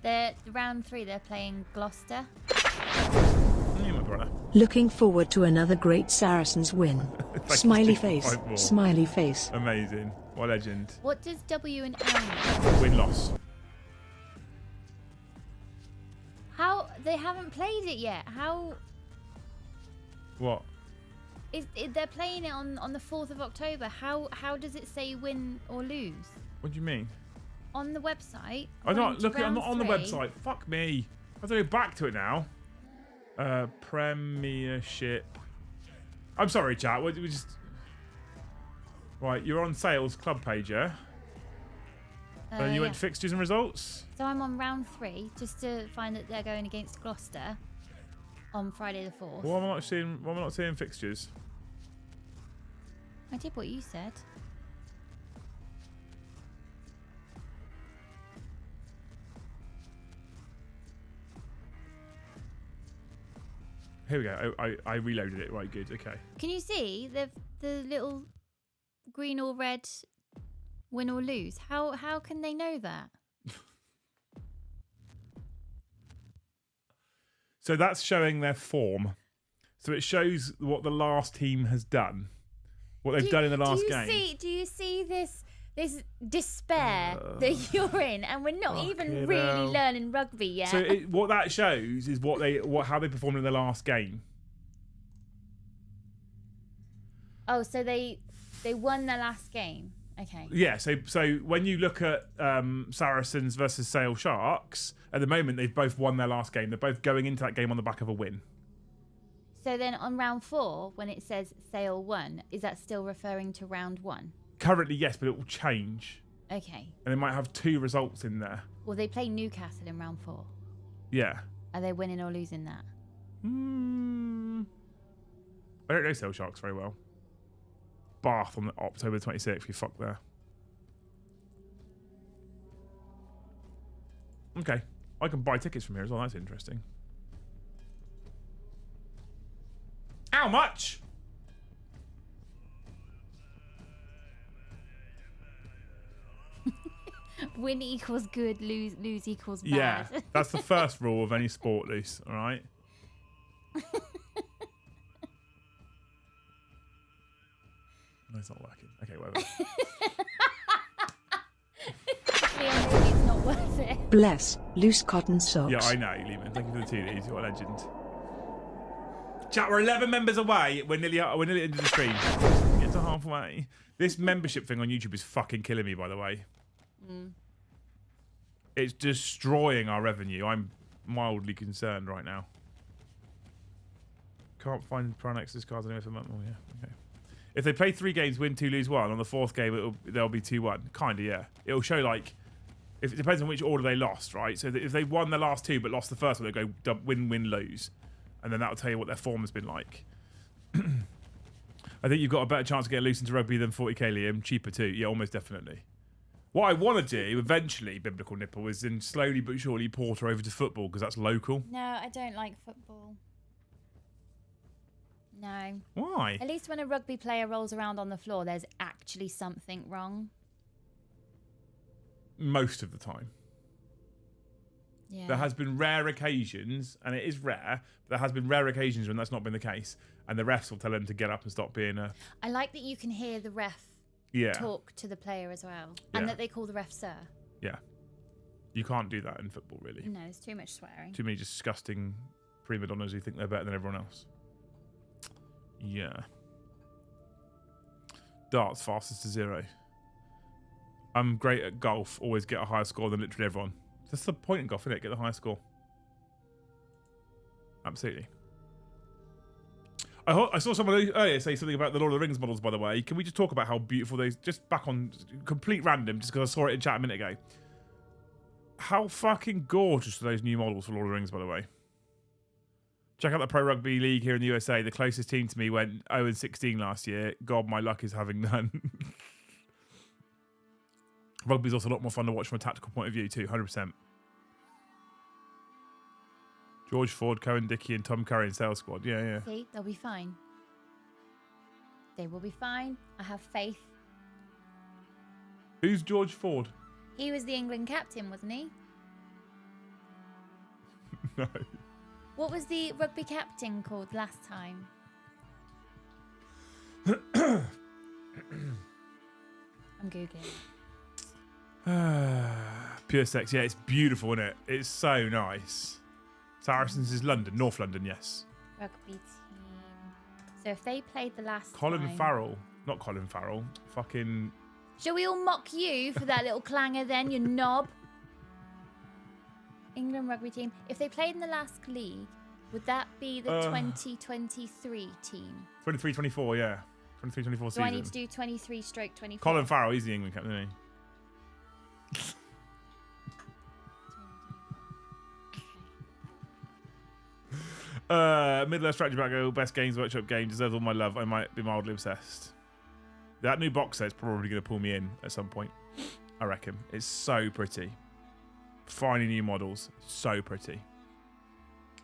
They're round 3. They're playing Gloucester. Yeah, my brother. Looking forward to another great Saracens win. Thank you, Smiley Steve, face. 5 more. Smiley face. Amazing. What a legend. What does W and L mean? Win-loss. How they haven't played it yet. How? What? They're playing it on the 4th of October. How does it say win or lose? What do you mean? On the website. I'm not looking. I'm round not on the 3. website. Fuck me. I have to go back to it now. Premiership. I'm sorry, chat. We just. Right, you're on sales club page, yeah? And you Yeah. went fixtures and results. So I'm on round 3 just to find that they're going against Gloucester on Friday the 4th. Why am I not seeing? Why am I not seeing fixtures? I did what you said. Here we go. I reloaded it. Right, good. Okay. Can you see the little green or red win or lose? How can they know that? So that's showing their form. So it shows what the last team has done, what they've done in the last game. Do you see this despair that you're in, and we're not even really hell. learning rugby yet? So what that shows is how they performed in the last game. Oh, so they won their last game. Okay. Yeah. So when you look at Saracens versus Sale Sharks, at the moment they've both won their last game. They're both going into that game on the back of a win. So then on round 4, when it says Sale won, is that still referring to round 1? Currently, yes, but it will change, Okay. and they might have 2 results in there. Well, they play Newcastle in round 4. Yeah. Are they winning or losing that? I don't know Sale Sharks very well. Bath on October 26th. We fucked there. Okay. I can buy tickets from here as well. That's interesting. How much? Win equals good, lose equals bad. Yeah. That's the first rule of any sport, Luce. All right? No, it's not working. Okay, whatever. Yeah, maybe it's not worth it. Bless, loose cotton socks. Yeah, I know, Lehman. Thank you for the 2 Ds. You're a legend. Chat, we're 11 members away. We're nearly into the stream. Get to halfway. This membership thing on YouTube is fucking killing me, by the way. It's destroying our revenue. I'm mildly concerned right now. Can't find Primarchs cards anywhere for month. Oh, yeah. Okay. If they play 3 games, win 2, lose 1, on the 4th game, they'll be 2-1. Kind of, yeah. It'll show, like, if it depends on which order they lost, right? So if they won the last 2 but lost the first one, they go win, win, lose. And then that'll tell you what their form has been like. I think you've got a better chance to get loose into rugby than 40k, Liam. Cheaper too. Yeah, almost definitely. What I want to do eventually, Biblical Nipple, is then slowly but surely port her over to football because that's local. No, I don't like football. No. Why? At least when a rugby player rolls around on the floor, there's actually something wrong. Most of the time. Yeah. There has been rare occasions, and it is rare, but there has been rare occasions when that's not been the case. And the refs will tell them to get up and stop being a... I like that you can hear the ref talk to the player as well. Yeah. And that they call the ref sir. Yeah. You can't do that in football, really. No, there's too much swearing. Too many disgusting prima donnas who think they're better than everyone else. Yeah. Darts, fastest to 0. I'm great at golf. Always get a higher score than literally everyone. That's the point in golf, isn't it? Get the highest score. Absolutely. I saw someone earlier say something about the Lord of the Rings models, by the way. Can we just talk about how beautiful they... Just back on complete random, just because I saw it in chat a minute ago. How fucking gorgeous are those new models for Lord of the Rings, by the way? Check out the Pro Rugby League here in the USA. The closest team to me went 0-16 last year. God, my luck is having none. Rugby's also a lot more fun to watch from a tactical point of view too, 100%. George Ford, Cohen Dickey and Tom Curry in Sales Squad. Yeah, yeah. See, they'll be fine. They will be fine. I have faith. Who's George Ford? He was the England captain, wasn't he? No. What was the rugby captain called last time? I'm Googling. Pure sex. Yeah, it's beautiful, isn't it? It's so nice. Saracens is London, North London, yes. Rugby team. So if they played the last Colin time... Farrell. Not Colin Farrell. Fucking... Shall we all mock you for that little clanger then, you knob? England rugby team. If they played in the last league, would that be the 2023 team? 23-24, yeah. 23-24 season. Do I need to do 23/24? Colin Farrell, he's the England captain, isn't he? Middle-earth strategy back, best Games Workshop game, deserves all my love. I might be mildly obsessed. That new box set's probably going to pull me in at some point. I reckon. It's so pretty. Finding new models. So pretty.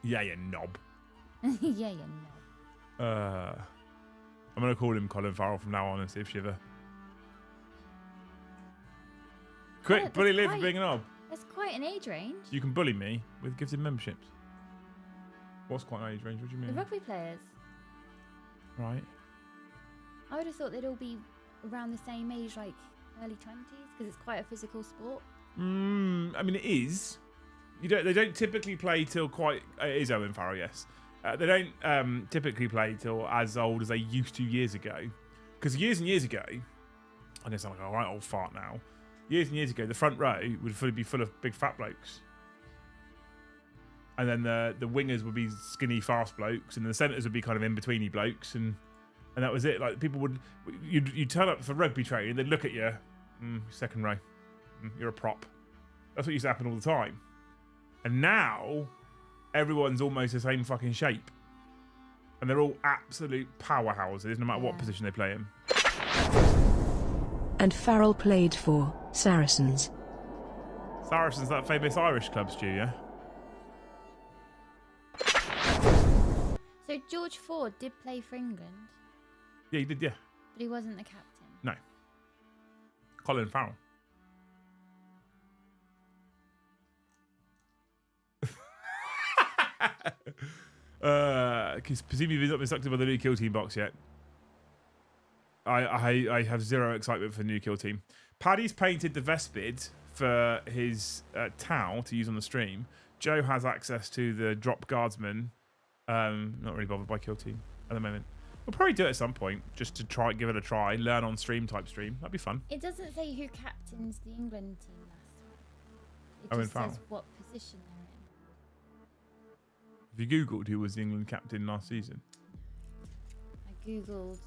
Yeah, you knob. Yeah, you knob. I'm going to call him Colin Farrell from now on and see if she ever... Quick, Yeah, bully that's Liv for quite- being a knob. That's quite an age range. You can bully me with gifted memberships. What's quite an age range? What do you The mean? rugby players. Right. I would have thought they'd all be around the same age, like early 20s, because it's quite a physical sport. I mean, it is. They don't typically play till quite... It is Owen Farrell, yes. They don't typically play till as old as they used to years ago. Because years and years ago... I don't sound like a right old fart now. Years and years ago, the front row would be full of big fat blokes. And then the wingers would be skinny, fast blokes. And the centres would be kind of in-betweeny blokes. And that was it. Like, people would... You'd turn up for rugby training, they'd look at you. Second row. You're a prop. That's what used to happen all the time. And now, everyone's almost the same fucking shape. And they're all absolute powerhouses, no matter what position they play in. And Farrell played for Saracens. Saracens, that famous Irish club, Stu, yeah? So George Ford did play for England, Yeah, he did, yeah. but he wasn't the captain. No. Colin Farrell. Because presumably he's not been sucked in by the new Kill Team box yet. I have zero excitement for the new Kill Team. Paddy's painted the Vespid for his towel to use on the stream. Joe has access to the Drop Guardsman. Not really bothered by Kill Team at the moment. We'll probably do it at some point just to give it a try. Learn on stream type stream. That'd be fun. It doesn't say who captains the England team last time. It Owen just Farrell. says what position they're in. Have you Googled who was the England captain last season? I googled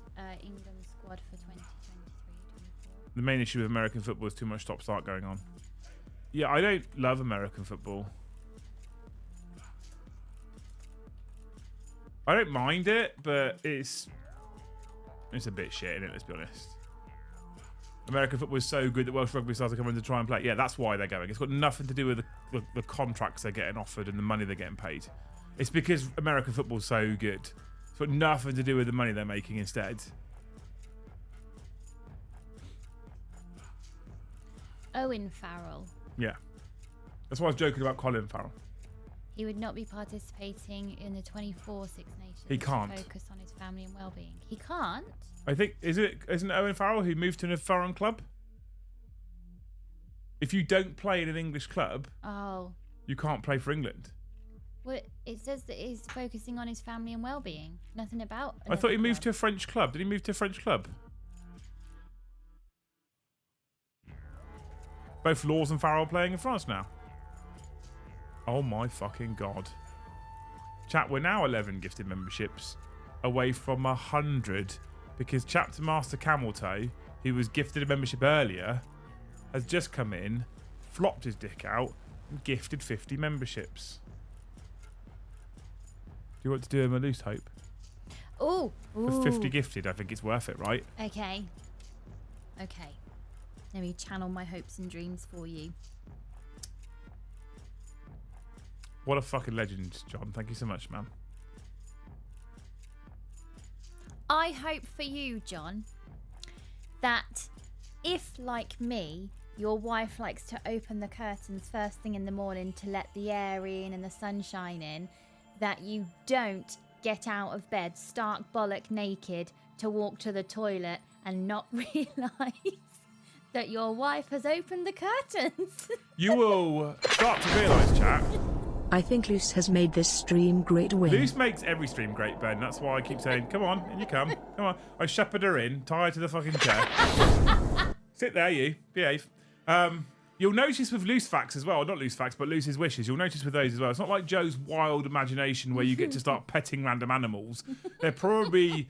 England squad for 2023-24. The main issue with American football is too much stop-start going on. Yeah, I don't love American football. I don't mind it, but it's a bit shit, isn't it? Let's be honest. American football is so good that Welsh rugby stars are coming to try and play. Yeah, that's why they're going. It's got nothing to do with the contracts they're getting offered and the money they're getting paid. It's because American football is so good. It's got nothing to do with the money they're making instead. Owen Farrell. Yeah. That's why I was joking about Colin Farrell. He would not be participating in the 24 Six Nations. He can't. To focus on his family and well-being. He can't? I think, isn't it Owen Farrell who moved to a foreign club? If you don't play in an English club, you can't play for England. Well, it says that he's focusing on his family and well-being. Nothing about. I thought he moved to a French club. Did he move to a French club? Both Laws and Farrell playing in France now. Oh my fucking god. Chat, we're now 11 gifted memberships away from 100 because Chapter Master Cameltoe, who was gifted a membership earlier, has just come in, flopped his dick out, and gifted 50 memberships. Do you want to do him a loose hope? Ooh. For 50 gifted, I think it's worth it, right? Okay. Let me channel my hopes and dreams for you. What a fucking legend, John. Thank you so much, man. I hope for you, John, that if, like me, your wife likes to open the curtains first thing in the morning to let the air in and the sunshine in, that you don't get out of bed stark bollock naked to walk to the toilet and not realise that your wife has opened the curtains. You will start to realise, chat, I think Luce has made this stream great win. Luce makes every stream great, Ben. That's why I keep saying, come on, in you come. Come on. I shepherd her in, tie her to the fucking chair. Sit there, you. Behave. You'll notice with loose facts as well, not loose facts, but Luce's wishes, you'll notice with those as well. It's not like Joe's wild imagination where you get to start petting random animals. They're probably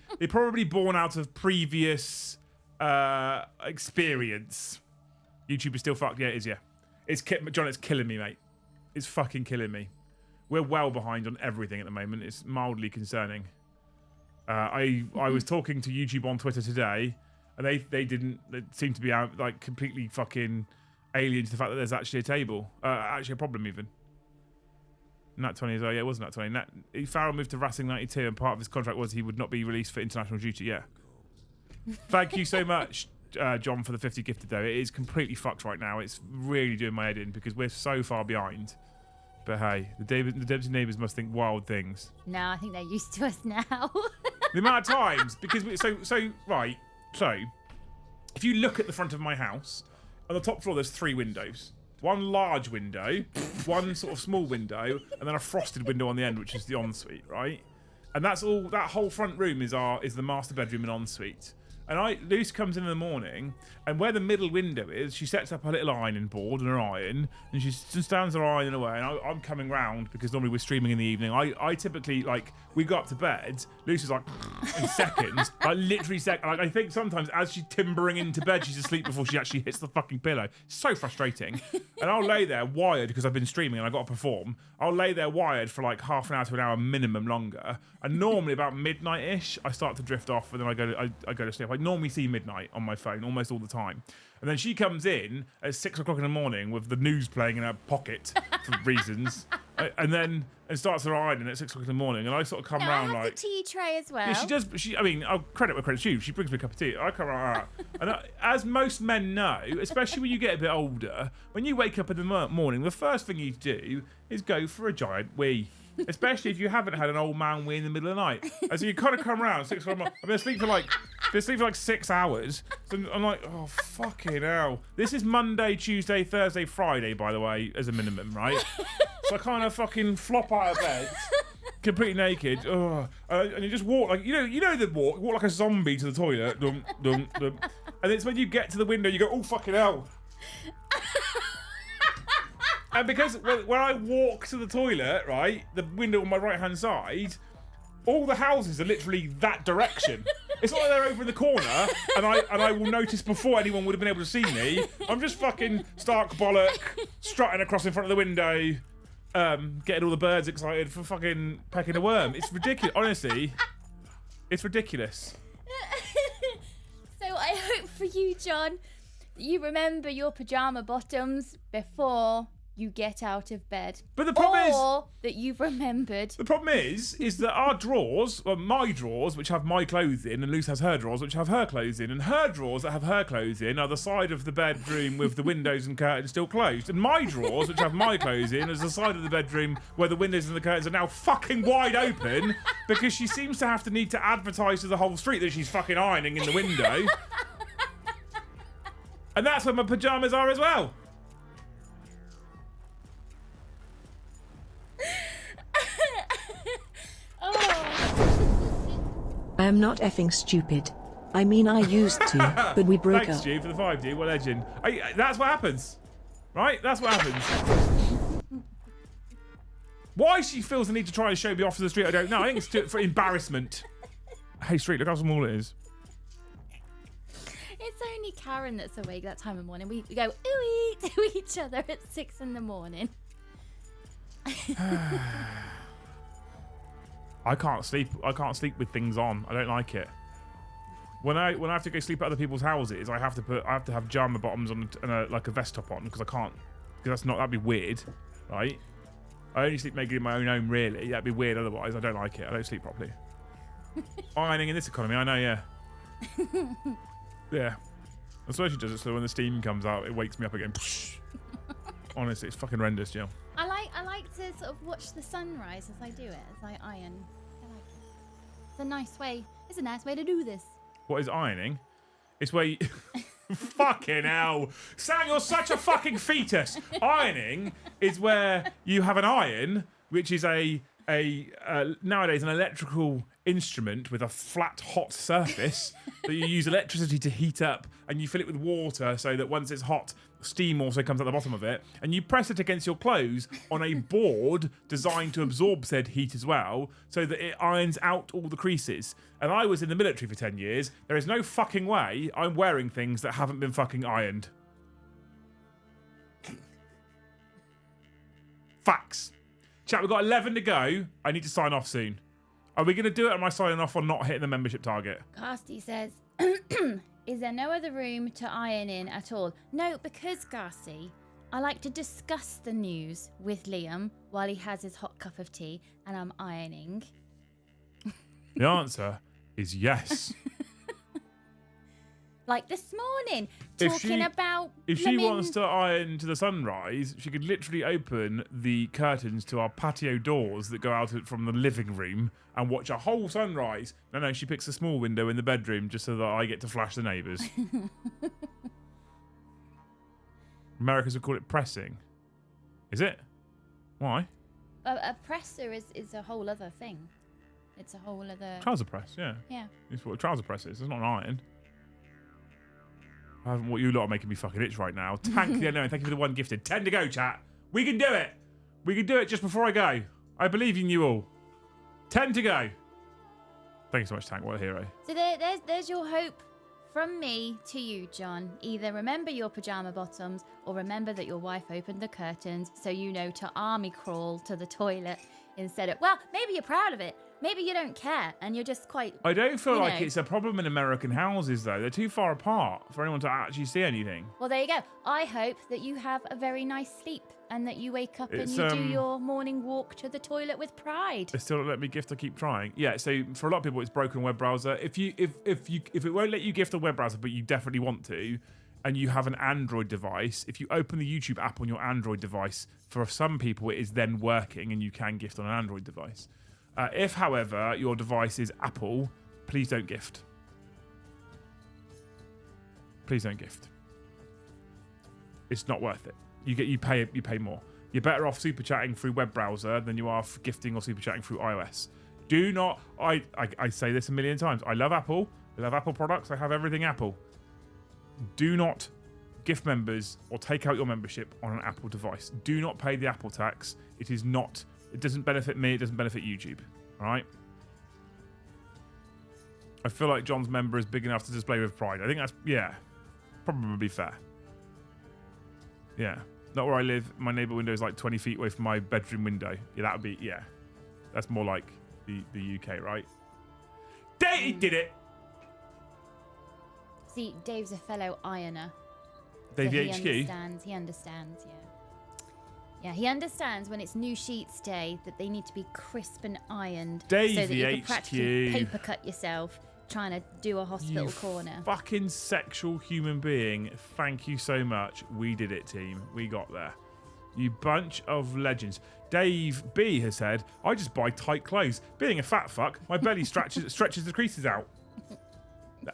born out of previous experience. YouTube is still fucked. Yeah, it is, yeah. John, it's killing me, mate. It's fucking killing me. We're well behind on everything at the moment. It's mildly concerning. I was talking to YouTube on Twitter today, and they seem to be out like completely fucking alien to the fact that there's actually a table, actually a problem even. Nat 20 as well. Yeah, it was Nat 20. Farrell moved to Racing 92, and part of his contract was he would not be released for international duty. Yeah. Thank you so much, John, for the 50 gifted though. It is completely fucked right now. It's really doing my head in because we're so far behind. But hey, the Dempsey neighbours must think wild things. No, I think they're used to us now. The amount of times, because so if you look at the front of my house, on the top floor there's 3 windows. One large window, one sort of small window, and then a frosted window on the end, which is the ensuite, right? And that's all. That whole front room is the master bedroom and ensuite. And Luce comes in the morning, and where the middle window is, she sets up her little ironing board and her iron, and she just stands there ironing away. And I'm coming round because normally we're streaming in the evening. I typically, like, we go up to bed. Luce is like in seconds, like literally seconds. Like, I think sometimes as she's timbering into bed, she's asleep before she actually hits the fucking pillow. So frustrating. And I'll lay there wired because I've been streaming and I got to perform. I'll lay there wired for like half an hour to an hour minimum longer. And normally about midnight-ish, I start to drift off, and then I go to sleep. I normally see midnight on my phone almost all the time. And then she comes in at 6 o'clock in the morning with the news playing in her pocket for reasons, and starts her ironing at 6 o'clock in the morning. And I sort of come round I have like the tea tray as well. yeah, she does. I mean, I'll credit where credit's due. She brings me a cup of tea. I come around like that. And as most men know, especially when you get a bit older, when you wake up in the morning, the first thing you do is go for a giant wee. Especially if you haven't had an old man wee in the middle of the night. And so you kind of come around 6 o'clock. I've been asleep for like 6 hours. So I'm like, oh fucking hell. This is Monday, Tuesday, Thursday, Friday, by the way, as a minimum, right? So I kind of fucking flop out of bed, completely naked. And you just walk like you know the walk like a zombie to the toilet. Dum, dum, dum. And it's when you get to the window, you go, oh fucking hell. And because when I walk to the toilet, right, the window on my right-hand side, all the houses are literally that direction. It's not like they're over in the corner, and I will notice before anyone would have been able to see me. I'm just fucking stark bollock, strutting across in front of the window, getting all the birds excited for fucking pecking a worm. It's ridiculous. Honestly, it's ridiculous. So I hope for you, John, that you remember your pyjama bottoms before you get out of bed. But the problem or that you've remembered. The problem is that our drawers, well, my drawers, which have my clothes in, and Luce has her drawers, which have her clothes in, and her drawers that have her clothes in are the side of the bedroom with the windows and curtains still closed. And my drawers, which have my clothes in, is the side of the bedroom where the windows and the curtains are now fucking wide open because she seems to have to need to advertise to the whole street that she's fucking ironing in the window. And that's where my pyjamas are as well. I am not effing stupid. I mean, I used to, but we broke Thanks, up. Stu, for the 5D. What a legend. That's what happens. Right? That's what happens. Why she feels the need to try and show me off to the street, I don't know. I think it's for embarrassment. Hey, street, look how small it is. It's only Karen that's awake that time of morning. We go ooey to each other at 6 in the morning. I can't sleep. I can't sleep with things on. I don't like it. When I have to go sleep at other people's houses, I have to have pajama bottoms on and like a vest top on because I can't. Because that'd be weird, right? I only sleep naked in my own home, really. That'd be weird otherwise. I don't like it. I don't sleep properly. Ironing in this economy, I know. Yeah. Yeah. I swear she does it so when the steam comes out, it wakes me up again. Honestly, it's fucking horrendous, Jill. I like to sort of watch the sunrise as I do it, as I iron. I like it. It's a nice way. It's a nice way to do this. What is ironing? It's where you... fucking hell. Sam, you're such a fucking fetus. Ironing is where you have an iron, which is a nowadays an electrical instrument with a flat, hot surface that you use electricity to heat up, and you fill it with water so that once it's hot, steam also comes at the bottom of it, and you press it against your clothes on a board designed to absorb said heat as well, so that it irons out all the creases. And I was in the military for 10 years. There is no fucking way I'm wearing things that haven't been fucking ironed. Facts. Chat, we've got 11 to go. I need to sign off soon. Are we going to do it, or am I signing off on not hitting the membership target? Garsty says, is there no other room to iron in at all? No, because, Garsty, I like to discuss the news with Liam while he has his hot cup of tea and I'm ironing. The answer is yes. Like this morning, talking about... If she wants to iron to the sunrise, she could literally open the curtains to our patio doors that go out from the living room and watch a whole sunrise. No, she picks a small window in the bedroom just so that I get to flash the neighbours. Americans would call it pressing. Is it? Why? A presser is a whole other thing. It's a whole other... Trouser press, yeah. Yeah. It's what a trouser press is. It's not an iron. What you lot are making me fucking itch right now. Tank the unknown. Thank you for the one gifted. 10 to go, chat. We can do it. We can do it just before I go. I believe in you all. 10 to go. Thank you so much, Tank. What a hero. So there's your hope from me to you, John. Either remember your pajama bottoms or remember that your wife opened the curtains so you know to army crawl to the toilet instead of... Well, maybe you're proud of it. Maybe you don't care and you're just quite... I don't feel like it's a problem in American houses, though. They're too far apart for anyone to actually see anything. Well, there you go. I hope that you have a very nice sleep and that you wake up and you do your morning walk to the toilet with pride. They still don't let me gift. I keep trying. Yeah, so for a lot of people, it's broken web browser. If it won't let you gift a web browser, but you definitely want to, and you have an Android device, if you open the YouTube app on your Android device, for some people it is then working and you can gift on an Android device. If, however, your device is Apple, please don't gift. Please don't gift. It's not worth it. You pay more. You're better off super chatting through web browser than you are gifting or super chatting through iOS. Do not. I say this a million times. I love Apple. I love Apple products. I have everything Apple. Do not gift members or take out your membership on an Apple device. Do not pay the Apple tax. It is not. It doesn't benefit me. It doesn't benefit YouTube. All right. I feel like John's member is big enough to display with pride. I think that's probably fair. Yeah. Not where I live. My neighbour window is like 20 feet away from my bedroom window. Yeah, that would be That's more like the UK, right? He did it. See, Dave's a fellow ironer. Dave so HQ. He understands. Yeah, he understands when it's new sheets day that they need to be crisp and ironed. Dave so that you HQ. can practically paper cut yourself trying to do a hospital corner. Fucking sexual human being. Thank you so much. We did it, team. We got there. You bunch of legends. Dave B has said, I just buy tight clothes. Being a fat fuck, my belly stretches the creases out.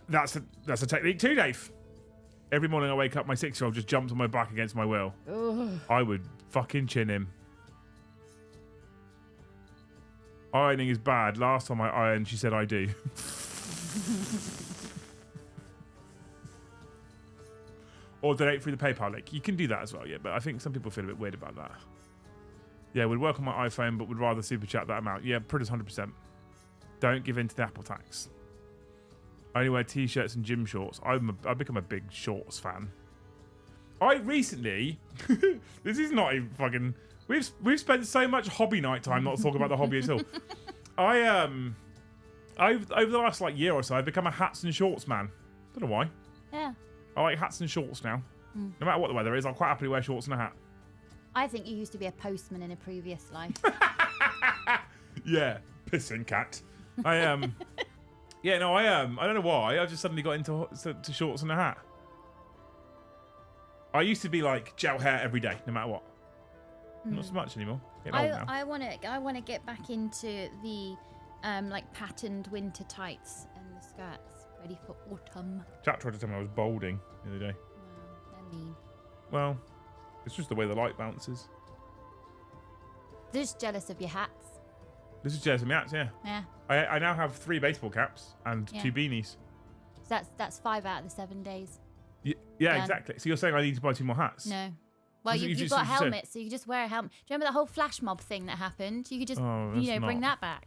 That's a technique too, Dave. Every morning I wake up, my 6-year-old just jumps on my back against my will. Ugh. I would fucking chin him. Ironing is bad. Last time I ironed, she said I do. Or donate through the PayPal link. You can do that as well, yeah, but I think some people feel a bit weird about that. Yeah, would work on my iPhone, but would rather super chat that amount. Yeah, Prudence 100%. Don't give in to the Apple tax. I only wear t-shirts and gym shorts. I've become a big shorts fan. I recently, this is not even fucking. We've spent so much hobby night time not talking about the hobby at all. Over the last year or so, I've become a hats and shorts man. Don't know why. Yeah. I like hats and shorts now. No matter what the weather is, I'll quite happily wear shorts and a hat. I think you used to be a postman in a previous life. Yeah, pissing cat. Yeah, no, I don't know why. I've just suddenly got into shorts and a hat. I used to be like gel hair every day, no matter what. Not so much anymore. Getting old now. I want to get back into the patterned winter tights and the skirts ready for autumn. Jack tried to tell me I was balding the other day. mean? Well, it's just the way the light bounces. Just jealous of your hats. This is Jersey Mats, yeah. Yeah. I now have 3 baseball caps and Yeah. 2 beanies. So that's 5 out of the 7 days. Yeah, Done. exactly. So you're saying I need to buy 2 more hats? No. Well, That's what you you've just- got you said. helmets, so you can just wear a helmet. Do you remember that whole flash mob thing that happened? You could just, Oh, bring let's that back.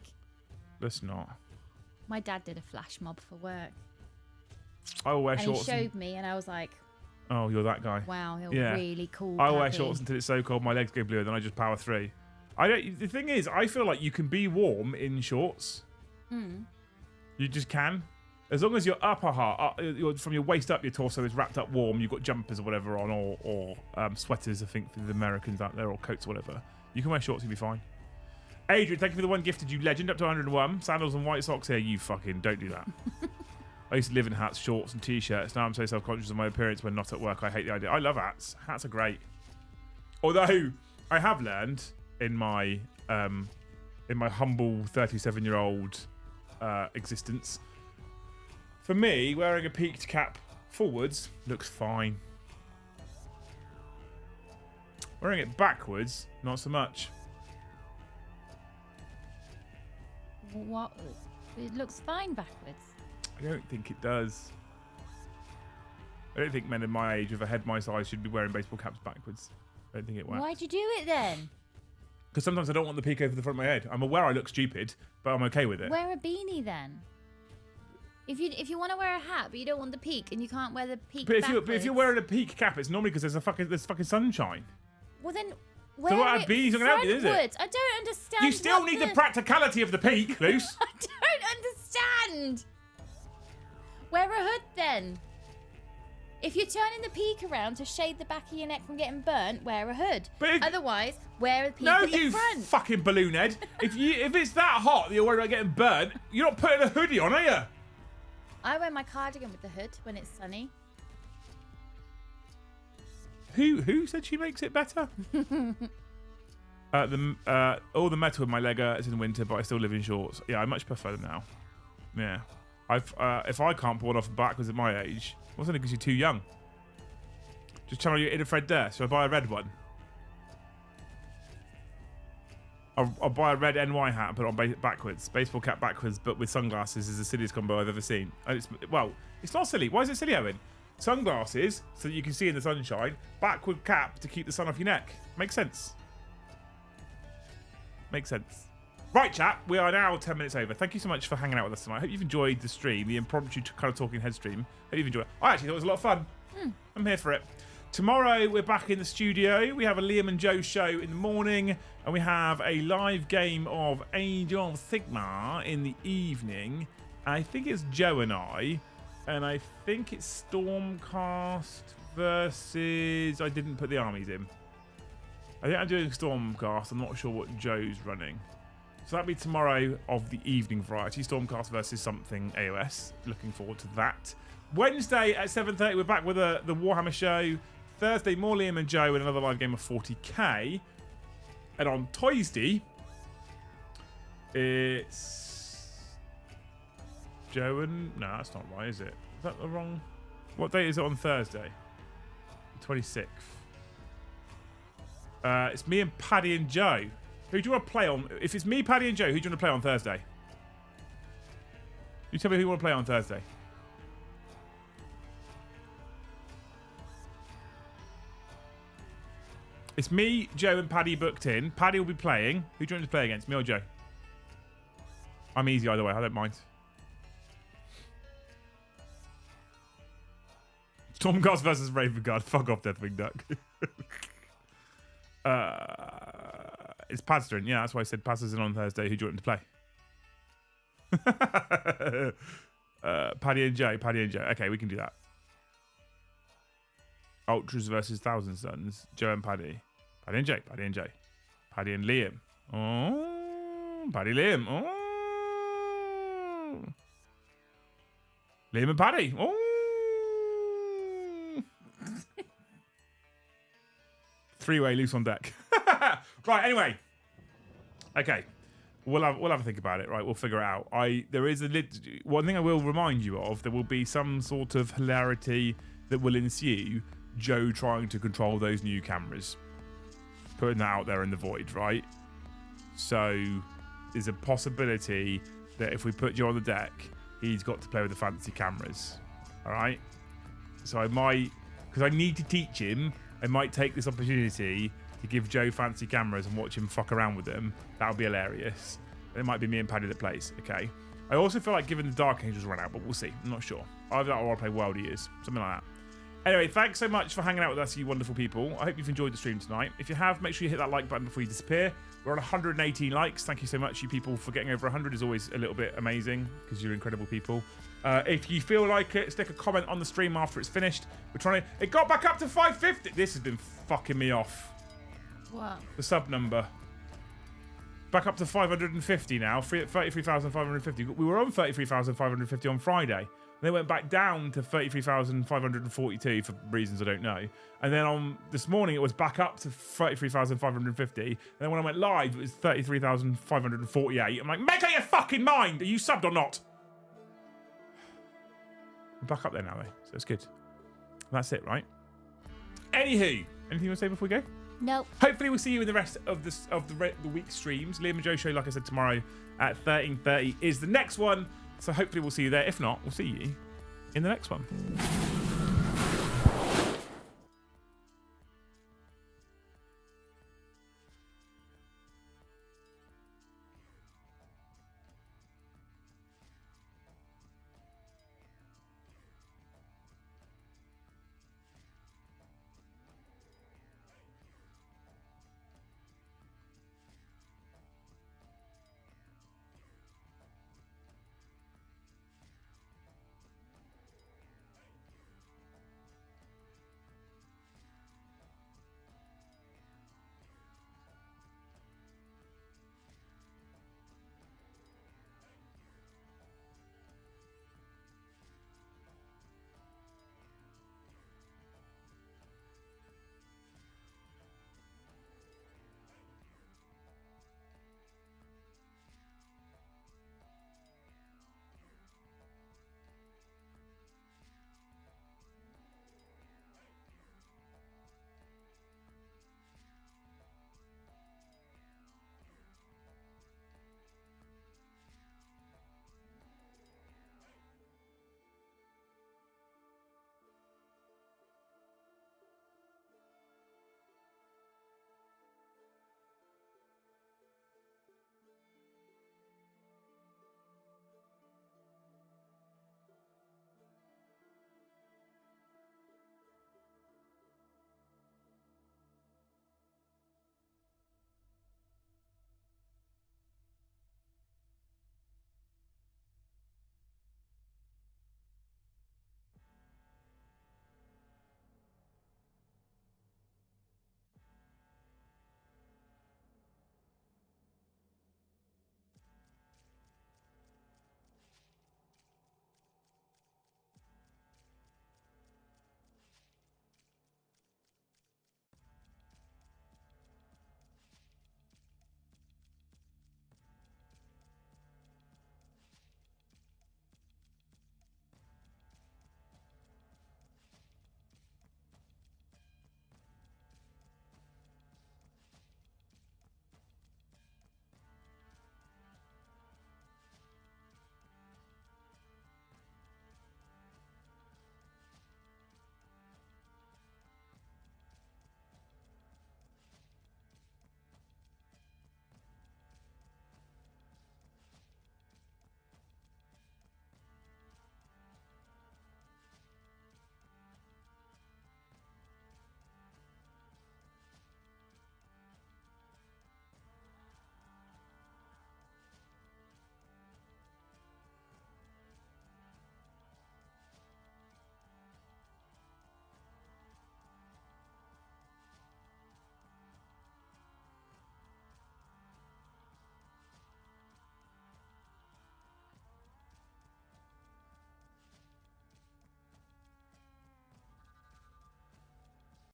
Let's not. My dad did a flash mob for work. I will wear And he shorts. showed me, and I was like, Oh, you're that guy. wow, you're Yeah. really cool. I will wear Pappy. shorts until it's so cold my legs go blue, and then I just power through. The thing is, I feel like you can be warm in shorts. You just can. As long as your upper half, from your waist up, your torso is wrapped up warm, you've got jumpers or whatever on, or sweaters, I think, for the Americans out there, or coats or whatever. You can wear shorts, you'll be fine. Adrian, thank you for the 1 gifted, you legend, up to 101. Sandals and white socks here, you fucking don't do that. I used to live in hats, shorts, and t-shirts. Now I'm so self-conscious of my appearance when not at work. I hate the idea. I love hats. Hats are great. Although I have learned in my humble 37-year-old existence, for me, wearing a peaked cap forwards looks fine. Wearing it backwards, not so much. What? It looks fine backwards. I don't think it does. I don't think men in my age with a head my size should be wearing baseball caps backwards. I don't think it works. Why'd you do it then? Because sometimes I don't want the peak over the front of my head. I'm aware I look stupid, but I'm okay with it. Wear a beanie then. If you want to wear a hat, but you don't want the peak, and you can't wear the peak But backwards, if you're wearing a peak cap, it's normally because there's fucking sunshine. well then wear what, it beanies are gonna help you, is it? frontwards. I don't understand. You still what need the practicality of the peak, Luce. I don't understand. Wear a hood then. If you're turning the peak around to shade the back of your neck from getting burnt, wear a hood. Otherwise, wear a peak No, at the you front. fucking balloon head. If it's that hot that you're worried about getting burnt, you're not putting a hoodie on, are you? I wear my cardigan with the hood when it's sunny. Who said she makes it better? All the metal in my leg is in winter, but I still live in shorts. Yeah, I much prefer them now. Yeah, if I can't pull one off backwards at my age, what's only because you're too young. Just channel your inner Fred there. Should I buy a red one? I'll buy a red NY hat and put it on backwards. Baseball cap backwards, but with sunglasses is the silliest combo I've ever seen. And it's not silly. Why is it silly, Owen? Sunglasses, so that you can see in the sunshine. Backward cap to keep the sun off your neck. Makes sense. Makes sense. Right, chat. We are now 10 minutes over. Thank you so much for hanging out with us tonight. I hope you've enjoyed the stream, the impromptu kind of talking head stream. Hope you've enjoyed it. I actually thought it was a lot of fun. I'm here for it. Tomorrow, we're back in the studio. We have a Liam and Joe show in the morning, and we have a live game of Age of Sigmar in the evening. I think it's Joe and I think it's Stormcast versus... I didn't put the armies in. I think I'm doing Stormcast. I'm not sure what Joe's running. So that'll be tomorrow of the evening variety. Stormcast versus something AOS. Looking forward to that. Wednesday at 7:30, we're back with the Warhammer show. Thursday, more Liam and Joe and another live game of 40k. And on Tuesday, it's Joe and... No, that's not right, is it? Is that the wrong... What date is it on Thursday? 26th. It's me and Paddy and Joe. Who do you want to play on? If it's me, Paddy and Joe, who do you want to play on Thursday? You tell me who you want to play on Thursday. It's me, Joe, and Paddy booked in. Paddy will be playing. Who do you want to play against, me or Joe? I'm easy either way. I don't mind. Stormcast versus Ravenguard. Fuck off, Deathwing Duck. It's Padster. Yeah, that's why I said Padster's in on Thursday. Who do you want him to play? Paddy and Joe. Paddy and Joe. Okay, we can do that. Ultras versus Thousand Suns. Joe and Paddy. Paddy and Joe. Paddy and Joe. Paddy and Liam. Oh, Paddy Liam. Oh, Liam and Paddy. Oh. Three-way loose on deck. Right. Anyway. Okay. We'll have a think about it. Right. We'll figure it out. There is one thing I will remind you of. There will be some sort of hilarity that will ensue Joe trying to control those new cameras. Putting that out there in the void, right? So there's a possibility that if we put Joe on the deck, he's got to play with the fancy cameras. All right? So I might, because I need to teach him, I might take this opportunity to give Joe fancy cameras and watch him fuck around with them. That would be hilarious. It might be me and Paddy that plays, okay? I also feel like giving the Dark Angels run out, but we'll see. I'm not sure. Either that or I'll play World Years. Something like that. Anyway, thanks so much for hanging out with us, you wonderful people. I hope you've enjoyed the stream tonight. If you have, make sure you hit that like button before you disappear. We're on 118 likes. Thank you so much, you people, for getting over 100 is always a little bit amazing because you're incredible people. If you feel like it, stick a comment on the stream after it's finished. We're trying to... It got back up to 550. This has been fucking me off. What? The sub number. Back up to 550 now. 33,550. We were on 33,550 on Friday. They went back down to 33,542 for reasons I don't know. And then on this morning, it was back up to 33,550. And then when I went live, it was 33,548. I'm like, make up your fucking mind. Are you subbed or not? We're back up there now, though. So it's good. That's it, right? Anywho, anything you want to say before we go? Nope. Hopefully we'll see you in the rest of the week's streams. Liam and Joe show, like I said, tomorrow at 13:30 is the next one. So hopefully we'll see you there. If not, we'll see you in the next one.